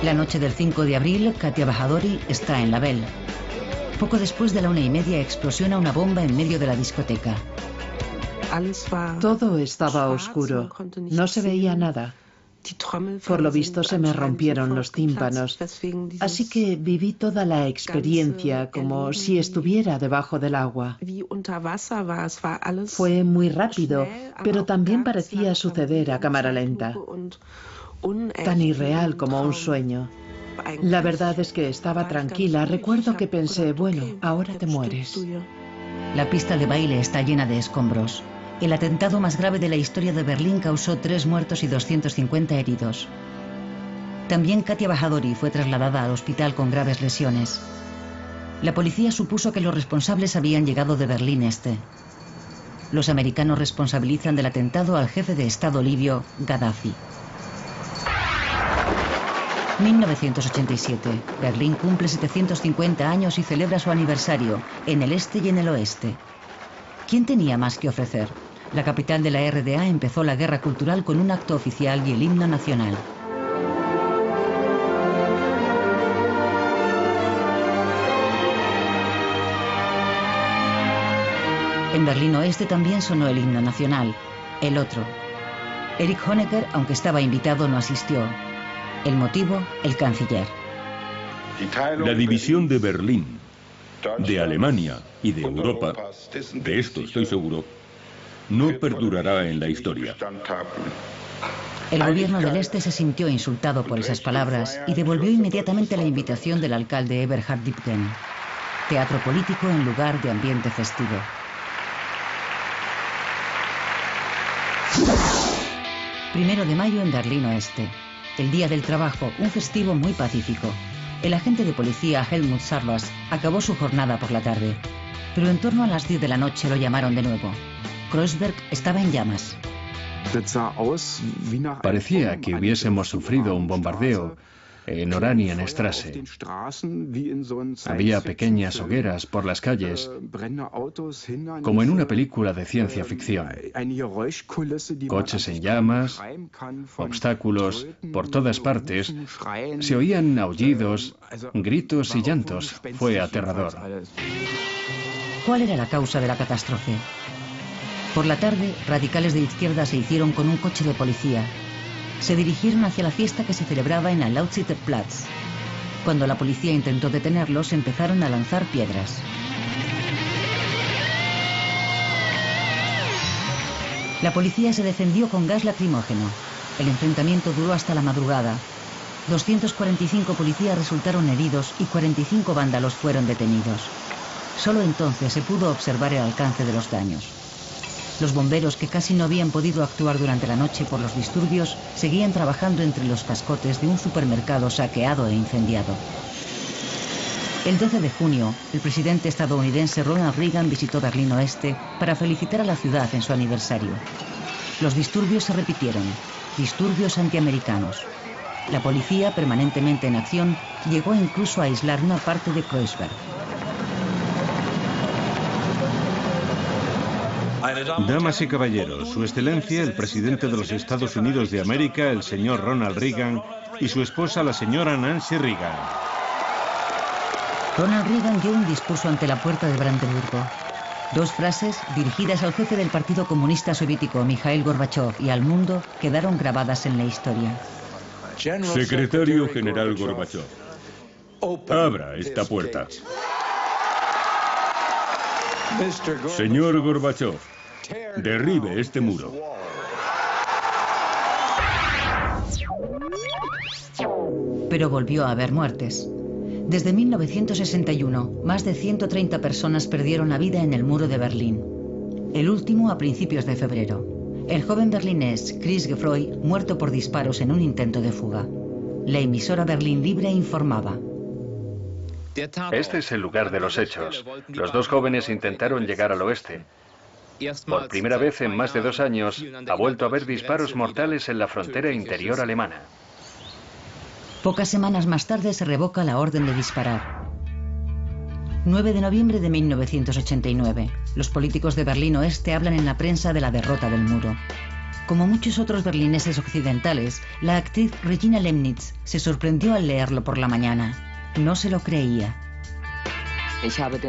La noche del 5 de abril, Katia Bajadori está en la Belle. Poco después de la 1:30 explosiona una bomba en medio de la discoteca.
Todo estaba oscuro, no se veía nada. Por lo visto se me rompieron los tímpanos, así que viví toda la experiencia como si estuviera debajo del agua. Fue muy rápido, pero también parecía suceder a cámara lenta, tan irreal como un sueño. La verdad es que estaba tranquila. Recuerdo que pensé, bueno, ahora te mueres.
La pista de baile está llena de escombros. El atentado más grave de la historia de Berlín causó 3 muertos y 250 heridos. También Katia Bajadori fue trasladada al hospital con graves lesiones. La policía supuso que los responsables habían llegado de Berlín Este. Los americanos responsabilizan del atentado al jefe de Estado libio, Gaddafi. 1987. Berlín cumple 750 años y celebra su aniversario, en el este y en el oeste. ¿Quién tenía más que ofrecer? La capital de la RDA empezó la guerra cultural con un acto oficial y el himno nacional. En Berlín Oeste también sonó el himno nacional, el otro. Erich Honecker, aunque estaba invitado, no asistió. El motivo, el canciller.
La división de Berlín, de Alemania y de Europa, de esto estoy seguro, no perdurará en la historia.
El gobierno del Este se sintió insultado por esas palabras y devolvió inmediatamente la invitación del alcalde Eberhard Diepgen. Teatro político en lugar de ambiente festivo. Primero de mayo en Berlín Oeste. El Día del Trabajo, un festivo muy pacífico. El agente de policía Helmut Sarvas acabó su jornada por la tarde, pero en torno a las 10 de la noche lo llamaron de nuevo. Kreuzberg estaba en llamas.
Parecía que hubiésemos sufrido un bombardeo en Oranienstraße. Había pequeñas hogueras por las calles, como en una película de ciencia ficción. Coches en llamas, obstáculos por todas partes. Se oían aullidos, gritos y llantos. Fue aterrador.
¿Cuál era la causa de la catástrofe? Por la tarde, radicales de izquierda se hicieron con un coche de policía. Se dirigieron hacia la fiesta que se celebraba en el Lautsiter Platz. Cuando la policía intentó detenerlos, empezaron a lanzar piedras. La policía se defendió con gas lacrimógeno. El enfrentamiento duró hasta la madrugada. 245 policías resultaron heridos y 45 vándalos fueron detenidos. Solo entonces se pudo observar el alcance de los daños. Los bomberos, que casi no habían podido actuar durante la noche por los disturbios, seguían trabajando entre los cascotes de un supermercado saqueado e incendiado. El 12 de junio, el presidente estadounidense Ronald Reagan visitó Berlín Oeste para felicitar a la ciudad en su aniversario. Los disturbios se repitieron, disturbios antiamericanos. La policía, permanentemente en acción, llegó incluso a aislar una parte de Kreuzberg.
Damas y caballeros, Su Excelencia, el presidente de los Estados Unidos de América, el señor Ronald Reagan, y su esposa, la señora Nancy Reagan.
Ronald Reagan dio un discurso ante la puerta de Brandeburgo. Dos frases, dirigidas al jefe del Partido Comunista Soviético, Mikhail Gorbachev, y al mundo, quedaron grabadas en la historia.
Secretario General Gorbachev, abra esta puerta. Señor Gorbachev, derribe este muro.
Pero volvió a haber muertes. Desde 1961, más de 130 personas perdieron la vida en el muro de Berlín. El último a principios de febrero. El joven berlinés Chris Gefroy, muerto por disparos en un intento de fuga. La emisora Berlín Libre informaba.
Este es el lugar de los hechos. Los dos jóvenes intentaron llegar al oeste. Por primera vez en más de 2 años, ha vuelto a haber disparos mortales en la frontera interior alemana.
Pocas semanas más tarde se revoca la orden de disparar. 9 de noviembre de 1989. Los políticos de Berlín Oeste hablan en la prensa de la derrota del muro. Como muchos otros berlineses occidentales, la actriz Regina Lemnitz se sorprendió al leerlo por la mañana. No se lo creía.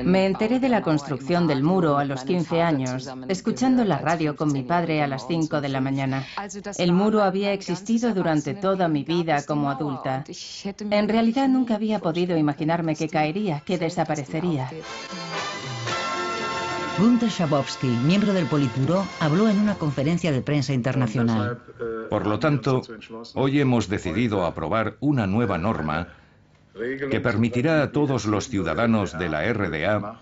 Me enteré de la construcción del muro a los 15 años, escuchando la radio con mi padre a las 5 de la mañana. El muro había existido durante toda mi vida como adulta. En realidad nunca había podido imaginarme que caería, que desaparecería.
Günter Schabowski, miembro del Politburó, habló en una conferencia de prensa internacional.
Por lo tanto, hoy hemos decidido aprobar una nueva norma que permitirá a todos los ciudadanos de la RDA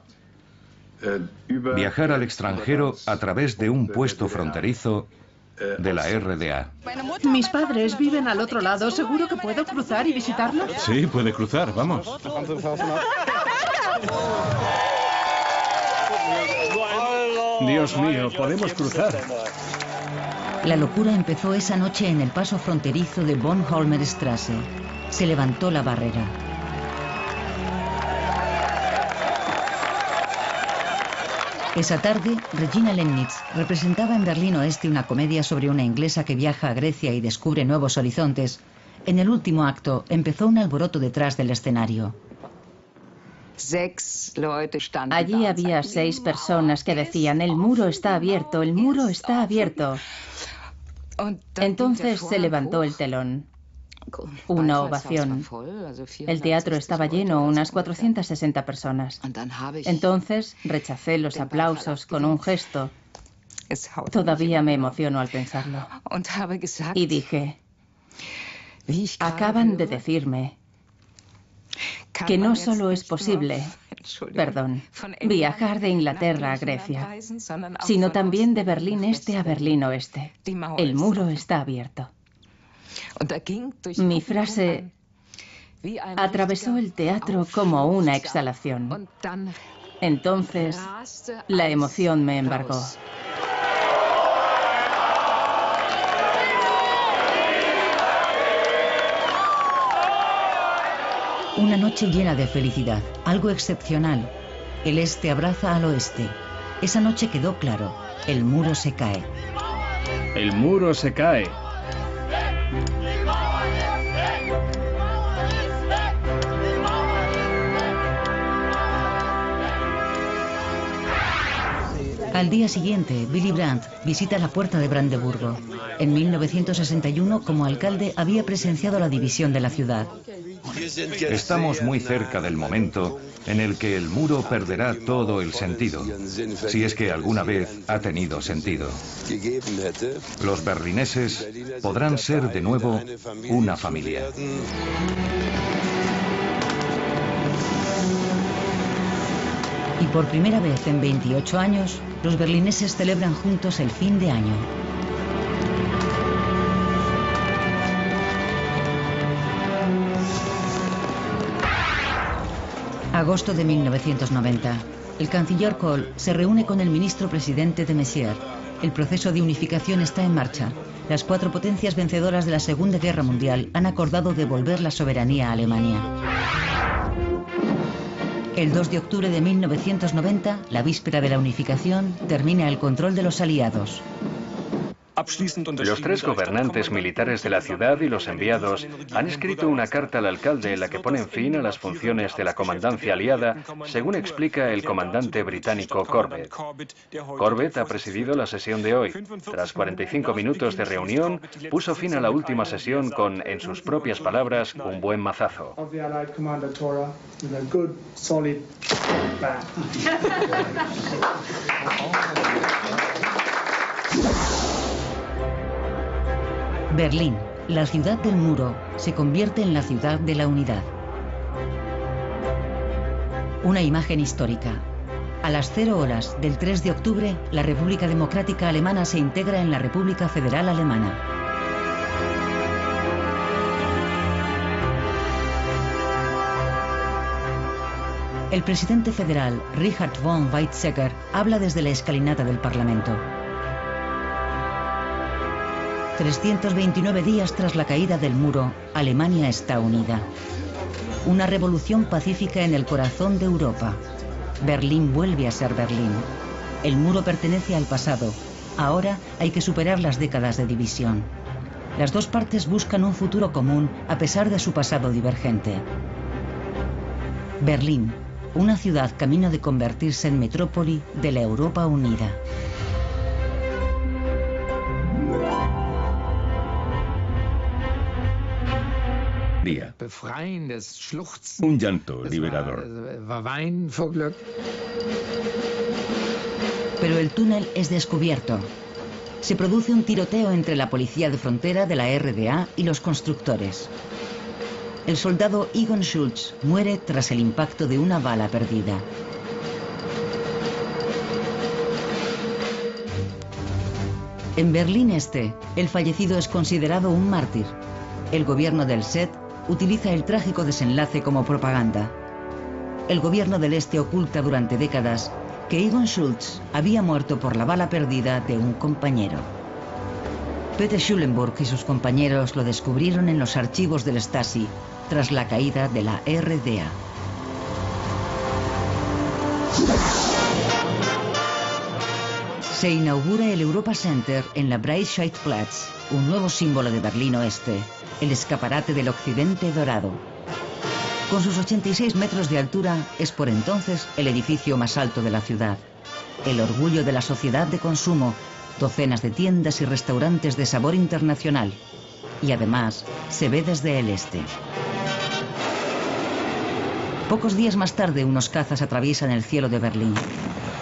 viajar al extranjero a través de un puesto fronterizo de la RDA.
Mis padres viven al otro lado. ¿Seguro que puedo cruzar y visitarlos?
Sí, puede cruzar, vamos.
Dios mío, podemos cruzar.
La locura empezó esa noche en el paso fronterizo de Bornholmer-Straße. Se levantó la barrera. Esa tarde, Regina Lemnitz representaba en Berlín Oeste una comedia sobre una inglesa que viaja a Grecia y descubre nuevos horizontes. En el último acto, empezó un alboroto detrás del escenario.
Allí había 6 personas que decían: el muro está abierto, el muro está abierto. Entonces se levantó el telón. Una ovación. El teatro estaba lleno, unas 460 personas. Entonces rechacé los aplausos con un gesto. Todavía me emociono al pensarlo. Y dije: acaban de decirme que no solo es posible, viajar de Inglaterra a Grecia, sino también de Berlín Este a Berlín Oeste. El muro está abierto. Mi frase atravesó el teatro como una exhalación. Entonces, la emoción me embargó.
Una noche llena de felicidad, algo excepcional. El este abraza al oeste. Esa noche quedó claro, el muro se cae.
El muro se cae.
Al día siguiente, Willy Brandt visita la puerta de Brandeburgo. En 1961, como alcalde, había presenciado la división de la ciudad.
Estamos muy cerca del momento en el que el muro perderá todo el sentido, si es que alguna vez ha tenido sentido. Los berlineses podrán ser de nuevo una familia.
Y por primera vez en 28 años, los berlineses celebran juntos el fin de año. Agosto de 1990. El canciller Kohl se reúne con el ministro presidente de Messier. El proceso de unificación está en marcha. Las 4 potencias vencedoras de la Segunda Guerra Mundial han acordado devolver la soberanía a Alemania. El 2 de octubre de 1990, la víspera de la unificación, termina el control de los aliados.
Los 3 gobernantes militares de la ciudad y los enviados han escrito una carta al alcalde en la que ponen fin a las funciones de la comandancia aliada, según explica el comandante británico Corbett. Corbett ha presidido la sesión de hoy. Tras 45 minutos de reunión, puso fin a la última sesión con, en sus propias palabras, un buen mazazo.
Berlín, la ciudad del muro, se convierte en la ciudad de la unidad. Una imagen histórica. A las 0 horas del 3 de octubre, la República Democrática Alemana se integra en la República Federal Alemana. El presidente federal, Richard von Weizsäcker, habla desde la escalinata del Parlamento. 329 días tras la caída del muro, Alemania está unida. Una revolución pacífica en el corazón de Europa. Berlín vuelve a ser Berlín. El muro pertenece al pasado. Ahora hay que superar las décadas de división. Las 2 partes buscan un futuro común a pesar de su pasado divergente. Berlín, una ciudad camino de convertirse en metrópoli de la Europa unida.
Día. Un llanto liberador.
Pero el túnel es descubierto. Se produce un tiroteo entre la policía de frontera de la RDA y los constructores. El soldado Egon Schultz muere tras el impacto de una bala perdida. En Berlín Este, el fallecido es considerado un mártir. El gobierno del SED utiliza el trágico desenlace como propaganda. El gobierno del Este oculta durante décadas que Egon Schultz había muerto por la bala perdida de un compañero. Peter Schulenburg y sus compañeros lo descubrieron en los archivos del Stasi tras la caída de la RDA. Se inaugura el Europa Center en la Breitscheidplatz, un nuevo símbolo de Berlín Oeste, el escaparate del occidente dorado. Con sus 86 metros de altura, es por entonces el edificio más alto de la ciudad. El orgullo de la sociedad de consumo, docenas de tiendas y restaurantes de sabor internacional. Y además, se ve desde el este. Pocos días más tarde, unos cazas atraviesan el cielo de Berlín.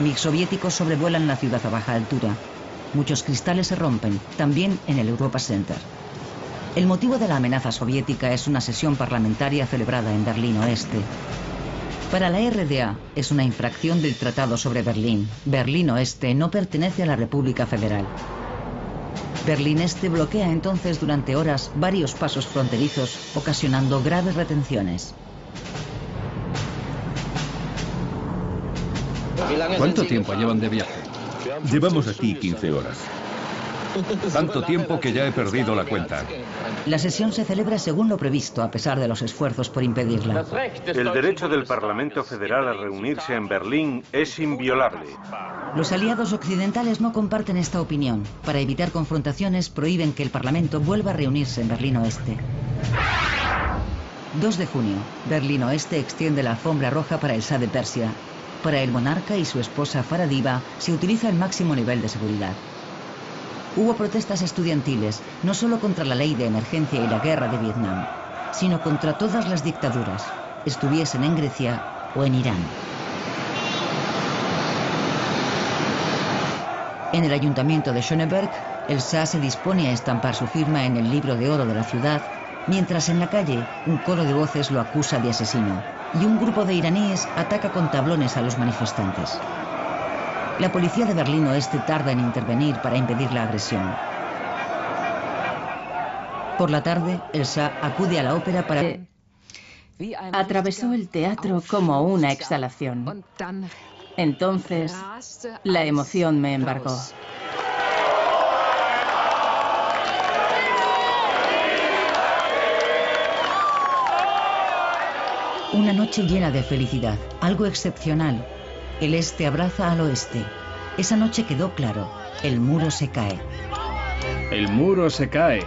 MiG soviéticos sobrevuelan la ciudad a baja altura. Muchos cristales se rompen, también en el Europa Center. El motivo de la amenaza soviética es una sesión parlamentaria celebrada en Berlín Oeste. Para la RDA es una infracción del Tratado sobre Berlín. Berlín Oeste no pertenece a la República Federal. Berlín Este bloquea entonces durante horas varios pasos fronterizos, ocasionando graves retenciones.
¿Cuánto tiempo llevan de viaje?
Llevamos aquí 15 horas.
Tanto tiempo que ya he perdido la cuenta.
La sesión se celebra según lo previsto, a pesar de los esfuerzos por impedirla.
El derecho del Parlamento Federal a reunirse en Berlín es inviolable.
Los aliados occidentales no comparten esta opinión. Para evitar confrontaciones, prohíben que el Parlamento vuelva a reunirse en Berlín Oeste. 2 de junio, Berlín Oeste extiende la alfombra roja para el Shah de Persia. Para el monarca y su esposa Farah Diba se utiliza el máximo nivel de seguridad. Hubo protestas estudiantiles, no solo contra la ley de emergencia y la guerra de Vietnam, sino contra todas las dictaduras, estuviesen en Grecia o en Irán. En el ayuntamiento de Schöneberg, el Shah se dispone a estampar su firma en el libro de oro de la ciudad, mientras en la calle un coro de voces lo acusa de asesino, y un grupo de iraníes ataca con tablones a los manifestantes. La policía de Berlín Oeste tarda en intervenir para impedir la agresión. Por la tarde, el Shah acude a la ópera para...
Atravesó el teatro como una exhalación. Entonces, la emoción me embargó.
Una noche llena de felicidad, algo excepcional. El este abraza al oeste. Esa noche quedó claro, el muro se cae.
El muro se cae.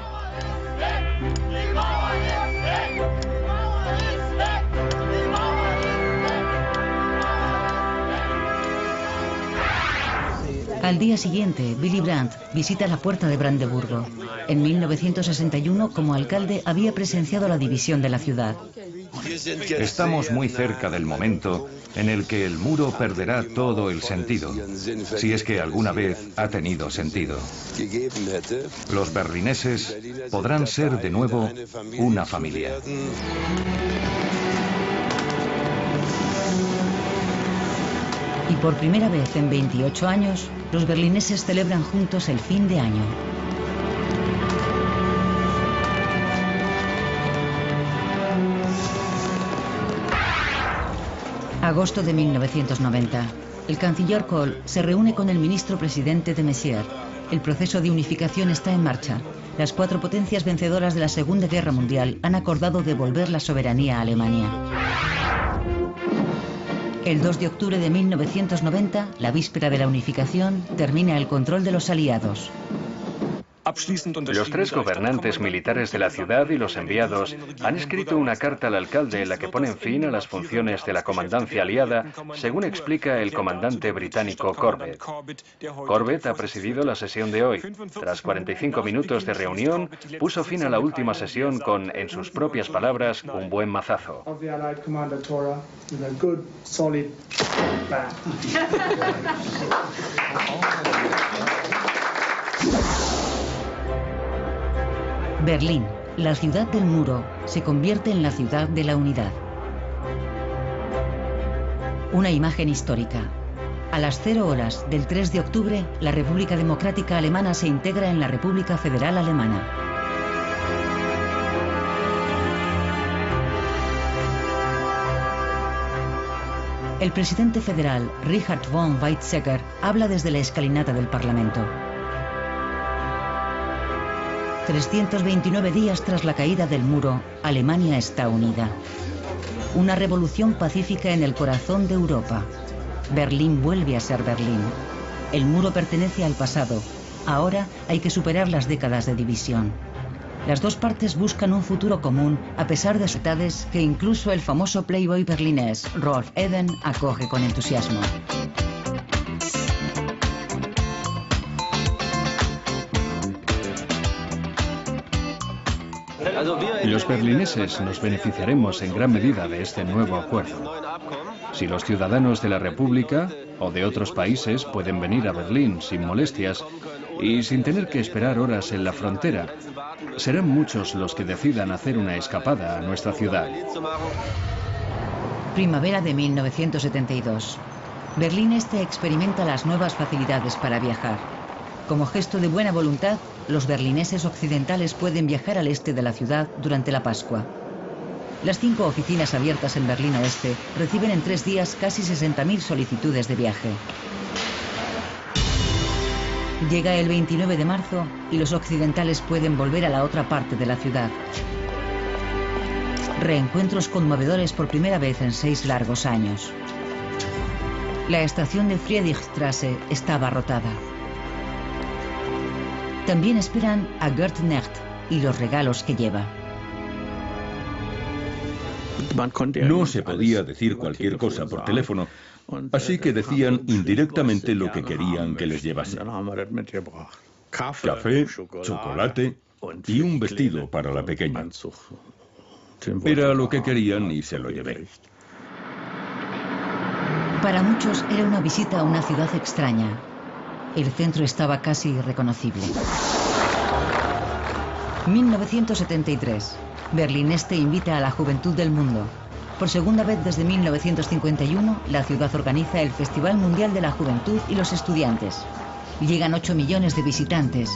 Al día siguiente, Willy Brandt visita la puerta de Brandeburgo. En 1961, como alcalde, había presenciado la división de la ciudad.
Estamos muy cerca del momento en el que el muro perderá todo el sentido, si es que alguna vez ha tenido sentido. Los berlineses podrán ser de nuevo una familia.
Y por primera vez en 28 años, los berlineses celebran juntos el fin de año. Agosto de 1990. El canciller Kohl se reúne con el ministro presidente de Messier. El proceso de unificación está en marcha. Las 4 potencias vencedoras de la Segunda Guerra Mundial han acordado devolver la soberanía a Alemania. El 2 de octubre de 1990, la víspera de la unificación, termina el control de los aliados.
Los 3 gobernantes militares de la ciudad y los enviados han escrito una carta al alcalde en la que ponen fin a las funciones de la comandancia aliada, según explica el comandante británico Corbett. Corbett ha presidido la sesión de hoy. Tras 45 minutos de reunión, puso fin a la última sesión con, en sus propias palabras, un buen mazazo.
Berlín, la ciudad del muro, se convierte en la ciudad de la unidad. Una imagen histórica. A las 0 horas del 3 de octubre, la República Democrática Alemana se integra en la República Federal Alemana. El presidente federal, Richard von Weizsäcker, habla desde la escalinata del Parlamento. 329 días tras la caída del muro, Alemania está unida. Una revolución pacífica en el corazón de Europa. Berlín vuelve a ser Berlín. El muro pertenece al pasado. Ahora hay que superar las décadas de división. Las dos partes buscan un futuro común, a pesar de dificultades que incluso el famoso playboy berlinés Rolf Eden acoge con entusiasmo.
Los berlineses nos beneficiaremos en gran medida de este nuevo acuerdo. Si los ciudadanos de la República o de otros países pueden venir a Berlín sin molestias y sin tener que esperar horas en la frontera, serán muchos los que decidan hacer una escapada a nuestra ciudad.
Primavera de 1972. Berlín Este experimenta las nuevas facilidades para viajar. Como gesto de buena voluntad, los berlineses occidentales pueden viajar al este de la ciudad durante la Pascua. Las 5 oficinas abiertas en Berlín Oeste reciben en 3 días casi 60.000 solicitudes de viaje. Llega el 29 de marzo y los occidentales pueden volver a la otra parte de la ciudad. Reencuentros conmovedores por primera vez en 6 largos años. La estación de Friedrichstraße está abarrotada. También esperan a Gerd Necht y los regalos que lleva.
No se podía decir cualquier cosa por teléfono, así que decían indirectamente lo que querían que les llevase. Café, chocolate y un vestido para la pequeña. Era lo que querían y se lo llevé.
Para muchos era una visita a una ciudad extraña. El centro estaba casi irreconocible. 1973. Berlín Este invita a la juventud del mundo. Por segunda vez desde 1951, la ciudad organiza el Festival Mundial de la Juventud y los Estudiantes. Llegan 8 millones de visitantes.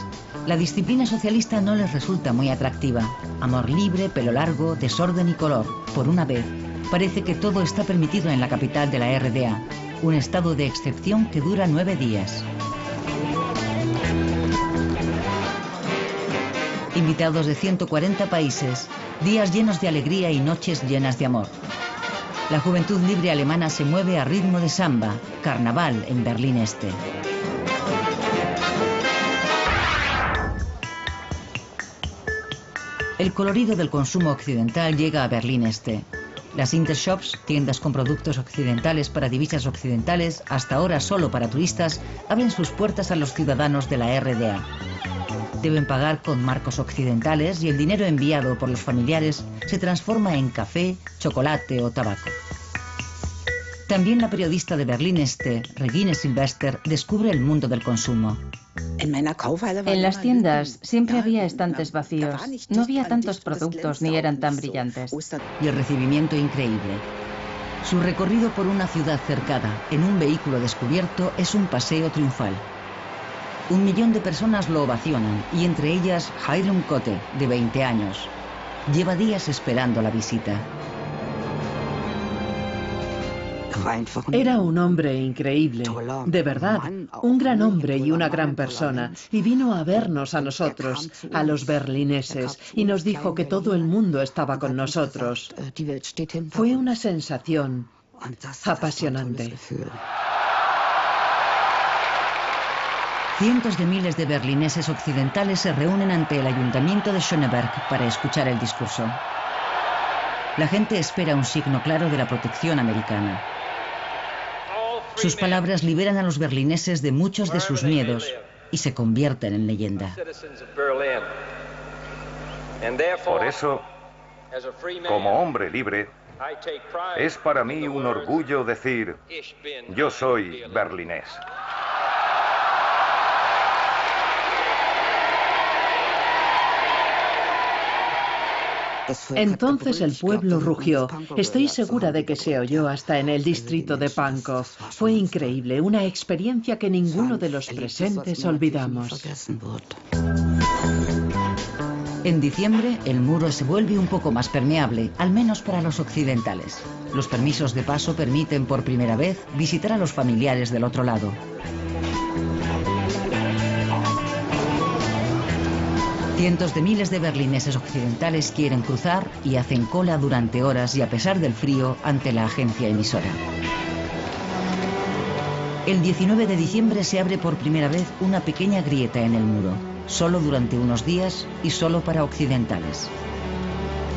La disciplina socialista no les resulta muy atractiva. Amor libre, pelo largo, desorden y color. Por una vez, parece que todo está permitido en la capital de la RDA. Un estado de excepción que dura 9 días. Invitados de 140 países, días llenos de alegría y noches llenas de amor. La juventud libre alemana se mueve a ritmo de samba, carnaval en Berlín Este. El colorido del consumo occidental llega a Berlín Este. Las Intershops, tiendas con productos occidentales para divisas occidentales, hasta ahora solo para turistas, abren sus puertas a los ciudadanos de la RDA. Deben pagar con marcos occidentales y el dinero enviado por los familiares se transforma en café, chocolate o tabaco. También la periodista de Berlín Este, Regine Silvester, descubre el mundo del consumo.
En las tiendas siempre había estantes vacíos. No había tantos productos ni eran tan brillantes.
Y el recibimiento increíble. Su recorrido por una ciudad cercada en un vehículo descubierto es un paseo triunfal. 1 millón de personas lo ovacionan y entre ellas Heidrun Kotte, de 20 años. Lleva días esperando la visita.
Era un hombre increíble, de verdad, un gran hombre y una gran persona, y vino a vernos a nosotros, a los berlineses, y nos dijo que todo el mundo estaba con nosotros. Fue una sensación apasionante.
Cientos de miles de berlineses occidentales se reúnen ante el ayuntamiento de Schöneberg para escuchar el discurso. La gente espera un signo claro de la protección americana. Sus palabras liberan a los berlineses de muchos de sus miedos y se convierten en leyenda.
Por eso, como hombre libre, es para mí un orgullo decir, yo soy berlinés.
Entonces el pueblo rugió. Estoy segura de que se oyó hasta en el distrito de Pankow. Fue increíble, una experiencia que ninguno de los presentes olvidamos.
En diciembre, el muro se vuelve un poco más permeable, al menos para los occidentales. Los permisos de paso permiten por primera vez visitar a los familiares del otro lado. Cientos de miles de berlineses occidentales quieren cruzar y hacen cola durante horas y a pesar del frío ante la agencia emisora. El 19 de diciembre se abre por primera vez una pequeña grieta en el muro, solo durante unos días y solo para occidentales.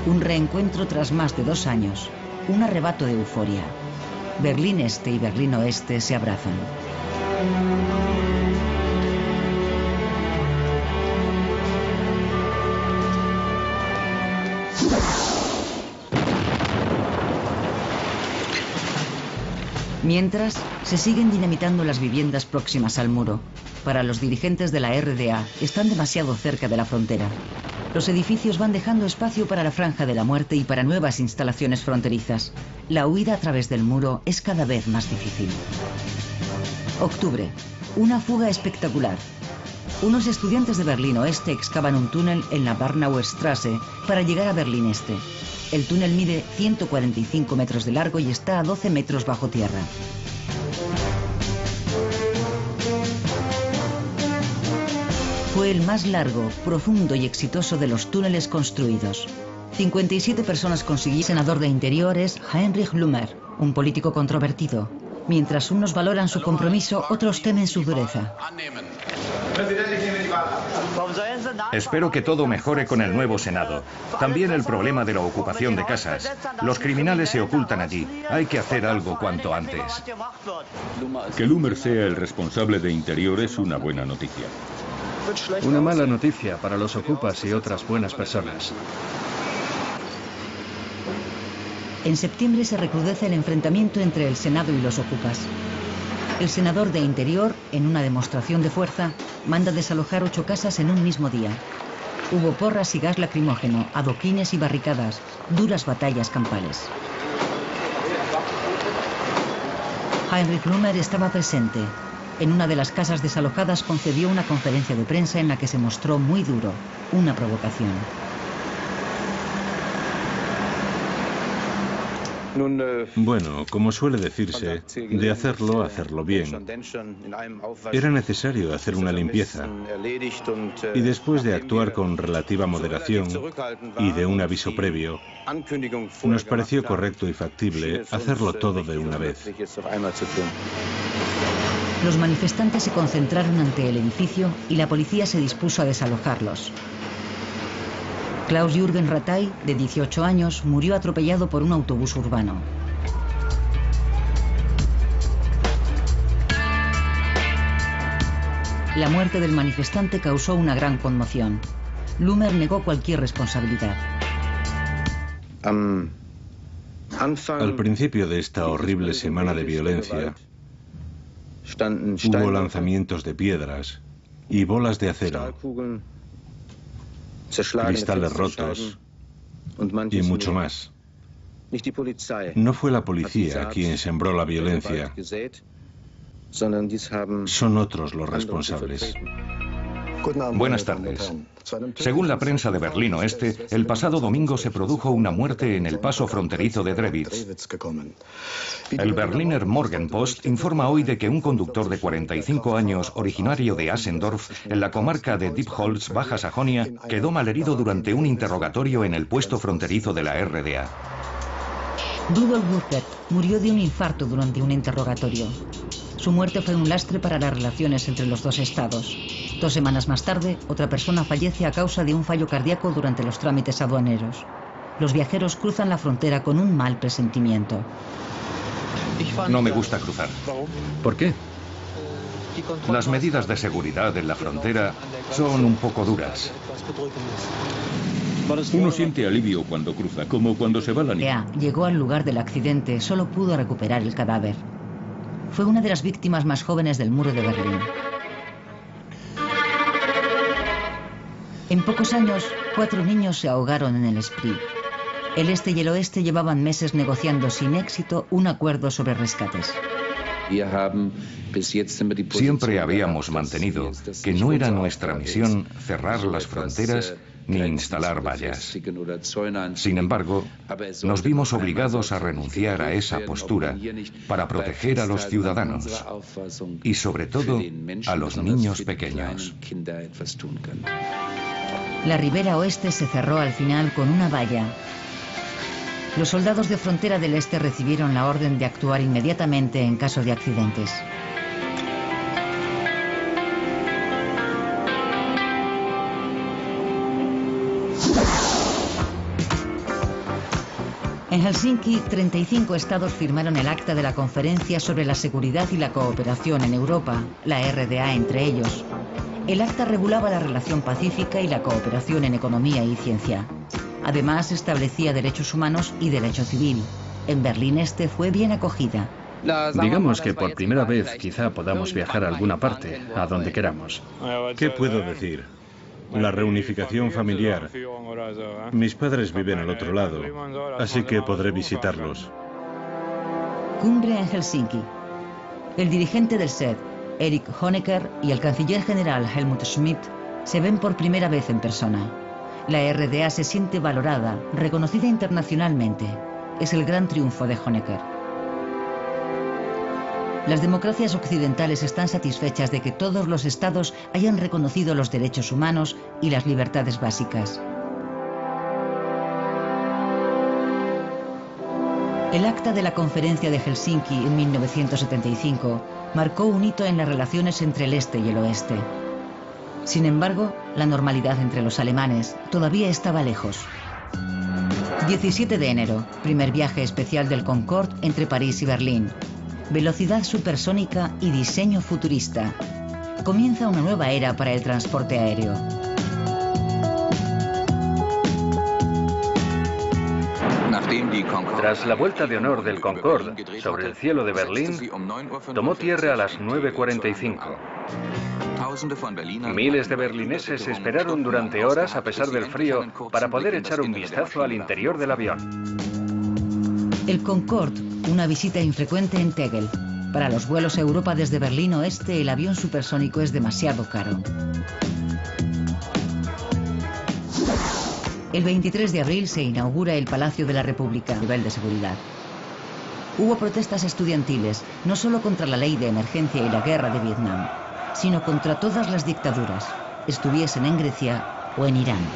Un reencuentro tras más de 2 años, un arrebato de euforia. Berlín Este y Berlín Oeste se abrazan. Mientras, se siguen dinamitando las viviendas próximas al muro. Para los dirigentes de la RDA, están demasiado cerca de la frontera. Los edificios van dejando espacio para la franja de la muerte y para nuevas instalaciones fronterizas. La huida a través del muro es cada vez más difícil. Octubre. Una fuga espectacular. Unos estudiantes de Berlín Oeste excavan un túnel en la Barnauer Straße para llegar a Berlín Este. El túnel mide 145 metros de largo y está a 12 metros bajo tierra. Fue el más largo, profundo y exitoso de los túneles construidos. 57 personas consiguieron. El senador de Interior es Heinrich Lummer, un político controvertido. Mientras unos valoran su compromiso, otros temen su dureza.
Espero que todo mejore con el nuevo Senado. También el problema de la ocupación de casas. Los criminales se ocultan allí. Hay que hacer algo cuanto antes.
Que Lummer sea el responsable de Interior es una buena noticia.
Una mala noticia para los ocupas y otras buenas personas.
En septiembre se recrudece el enfrentamiento entre el Senado y los ocupas. El senador de Interior, en una demostración de fuerza, manda desalojar 8 casas en un mismo día. Hubo porras y gas lacrimógeno, adoquines y barricadas, duras batallas campales. Heinrich Lummer estaba presente. En una de las casas desalojadas concedió una conferencia de prensa en la que se mostró muy duro, una provocación.
Bueno, como suele decirse, de hacerlo, hacerlo bien. Era necesario hacer una limpieza y después de actuar con relativa moderación y de un aviso previo, nos pareció correcto y factible hacerlo todo de una vez.
Los manifestantes se concentraron ante el edificio y la policía se dispuso a desalojarlos. Klaus-Jürgen Rattay, de 18 años, murió atropellado por un autobús urbano. La muerte del manifestante causó una gran conmoción. Lummer negó cualquier responsabilidad.
Al principio de esta horrible semana de violencia, hubo lanzamientos de piedras y bolas de acero, cristales rotos y mucho más. No fue la policía quien sembró la violencia, son otros los responsables.
Buenas tardes. Según la prensa de Berlín Oeste, el pasado domingo se produjo una muerte en el paso fronterizo de Drewitz. El Berliner Morgenpost informa hoy de que un conductor de 45 años, originario de Asendorf, en la comarca de Diepholz, Baja Sajonia, quedó malherido durante un interrogatorio en el puesto fronterizo de la RDA.
Rudolf Burkert murió de un infarto durante un interrogatorio. Su muerte fue un lastre para las relaciones entre los dos estados. 2 semanas más tarde, otra persona fallece a causa de un fallo cardíaco durante los trámites aduaneros. Los viajeros cruzan la frontera con un mal presentimiento.
No me gusta cruzar.
¿Por qué?
Las medidas de seguridad en la frontera son un poco duras.
Uno siente alivio cuando cruza, como cuando se va la nieve.
Llegó al lugar del accidente, solo pudo recuperar el cadáver. Fue una de las víctimas más jóvenes del muro de Berlín. En pocos años, 4 niños se ahogaron en el Spree. El este y el oeste llevaban meses negociando sin éxito un acuerdo sobre rescates.
Siempre habíamos mantenido que no era nuestra misión cerrar las fronteras ni instalar vallas. Sin embargo, nos vimos obligados a renunciar a esa postura para proteger a los ciudadanos y, sobre todo, a los niños pequeños.
La ribera oeste se cerró al final con una valla. Los soldados de frontera del este recibieron la orden de actuar inmediatamente en caso de accidentes. En Helsinki, 35 estados firmaron el Acta de la Conferencia sobre la Seguridad y la Cooperación en Europa, la RDA entre ellos. El acta regulaba la relación pacífica y la cooperación en economía y ciencia. Además, establecía derechos humanos y derecho civil. En Berlín Este fue bien acogida.
Digamos que por primera vez quizá podamos viajar a alguna parte, a donde queramos.
¿Qué puedo decir? La reunificación familiar. Mis padres viven al otro lado, así que podré visitarlos.
Cumbre en Helsinki. El dirigente del SED, Erich Honecker, y el canciller general Helmut Schmidt se ven por primera vez en persona. La RDA se siente valorada, reconocida internacionalmente. Es el gran triunfo de Honecker. Las democracias occidentales están satisfechas de que todos los estados hayan reconocido los derechos humanos y las libertades básicas. El acta de la Conferencia de Helsinki en 1975 marcó un hito en las relaciones entre el este y el oeste. Sin embargo, la normalidad entre los alemanes todavía estaba lejos. 17 de enero, primer viaje especial del Concorde entre París y Berlín. Velocidad supersónica y diseño futurista. Comienza una nueva era para el transporte aéreo.
Tras la vuelta de honor del Concorde sobre el cielo de Berlín, tomó tierra a las 9:45. Miles de berlineses esperaron durante horas, a pesar del frío, para poder echar un vistazo al interior del avión.
El Concorde, una visita infrecuente en Tegel. Para los vuelos a Europa desde Berlín Oeste, el avión supersónico es demasiado caro. El 23 de abril se inaugura el Palacio de la República a nivel de seguridad. Hubo protestas estudiantiles, no solo contra la ley de emergencia y la guerra de Vietnam, sino contra todas las dictaduras, estuviesen en Grecia o en Irán.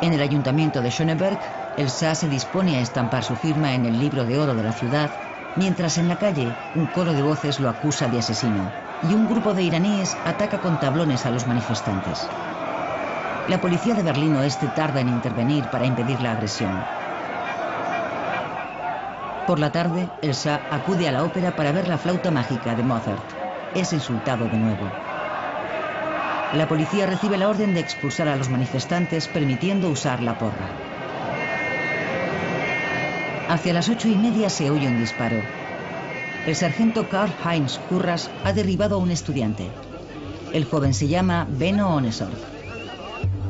En el ayuntamiento de Schöneberg, el Shah se dispone a estampar su firma en el libro de oro de la ciudad, mientras en la calle un coro de voces lo acusa de asesino y un grupo de iraníes ataca con tablones a los manifestantes. La policía de Berlín Oeste tarda en intervenir para impedir la agresión. Por la tarde, el Shah acude a la ópera para ver la flauta mágica de Mozart. Es insultado de nuevo. La policía recibe la orden de expulsar a los manifestantes, permitiendo usar la porra. Hacia las 8:30 se oye un disparo. El sargento Karl-Heinz Kurras ha derribado a un estudiante. El joven se llama Benno Ohnesorg.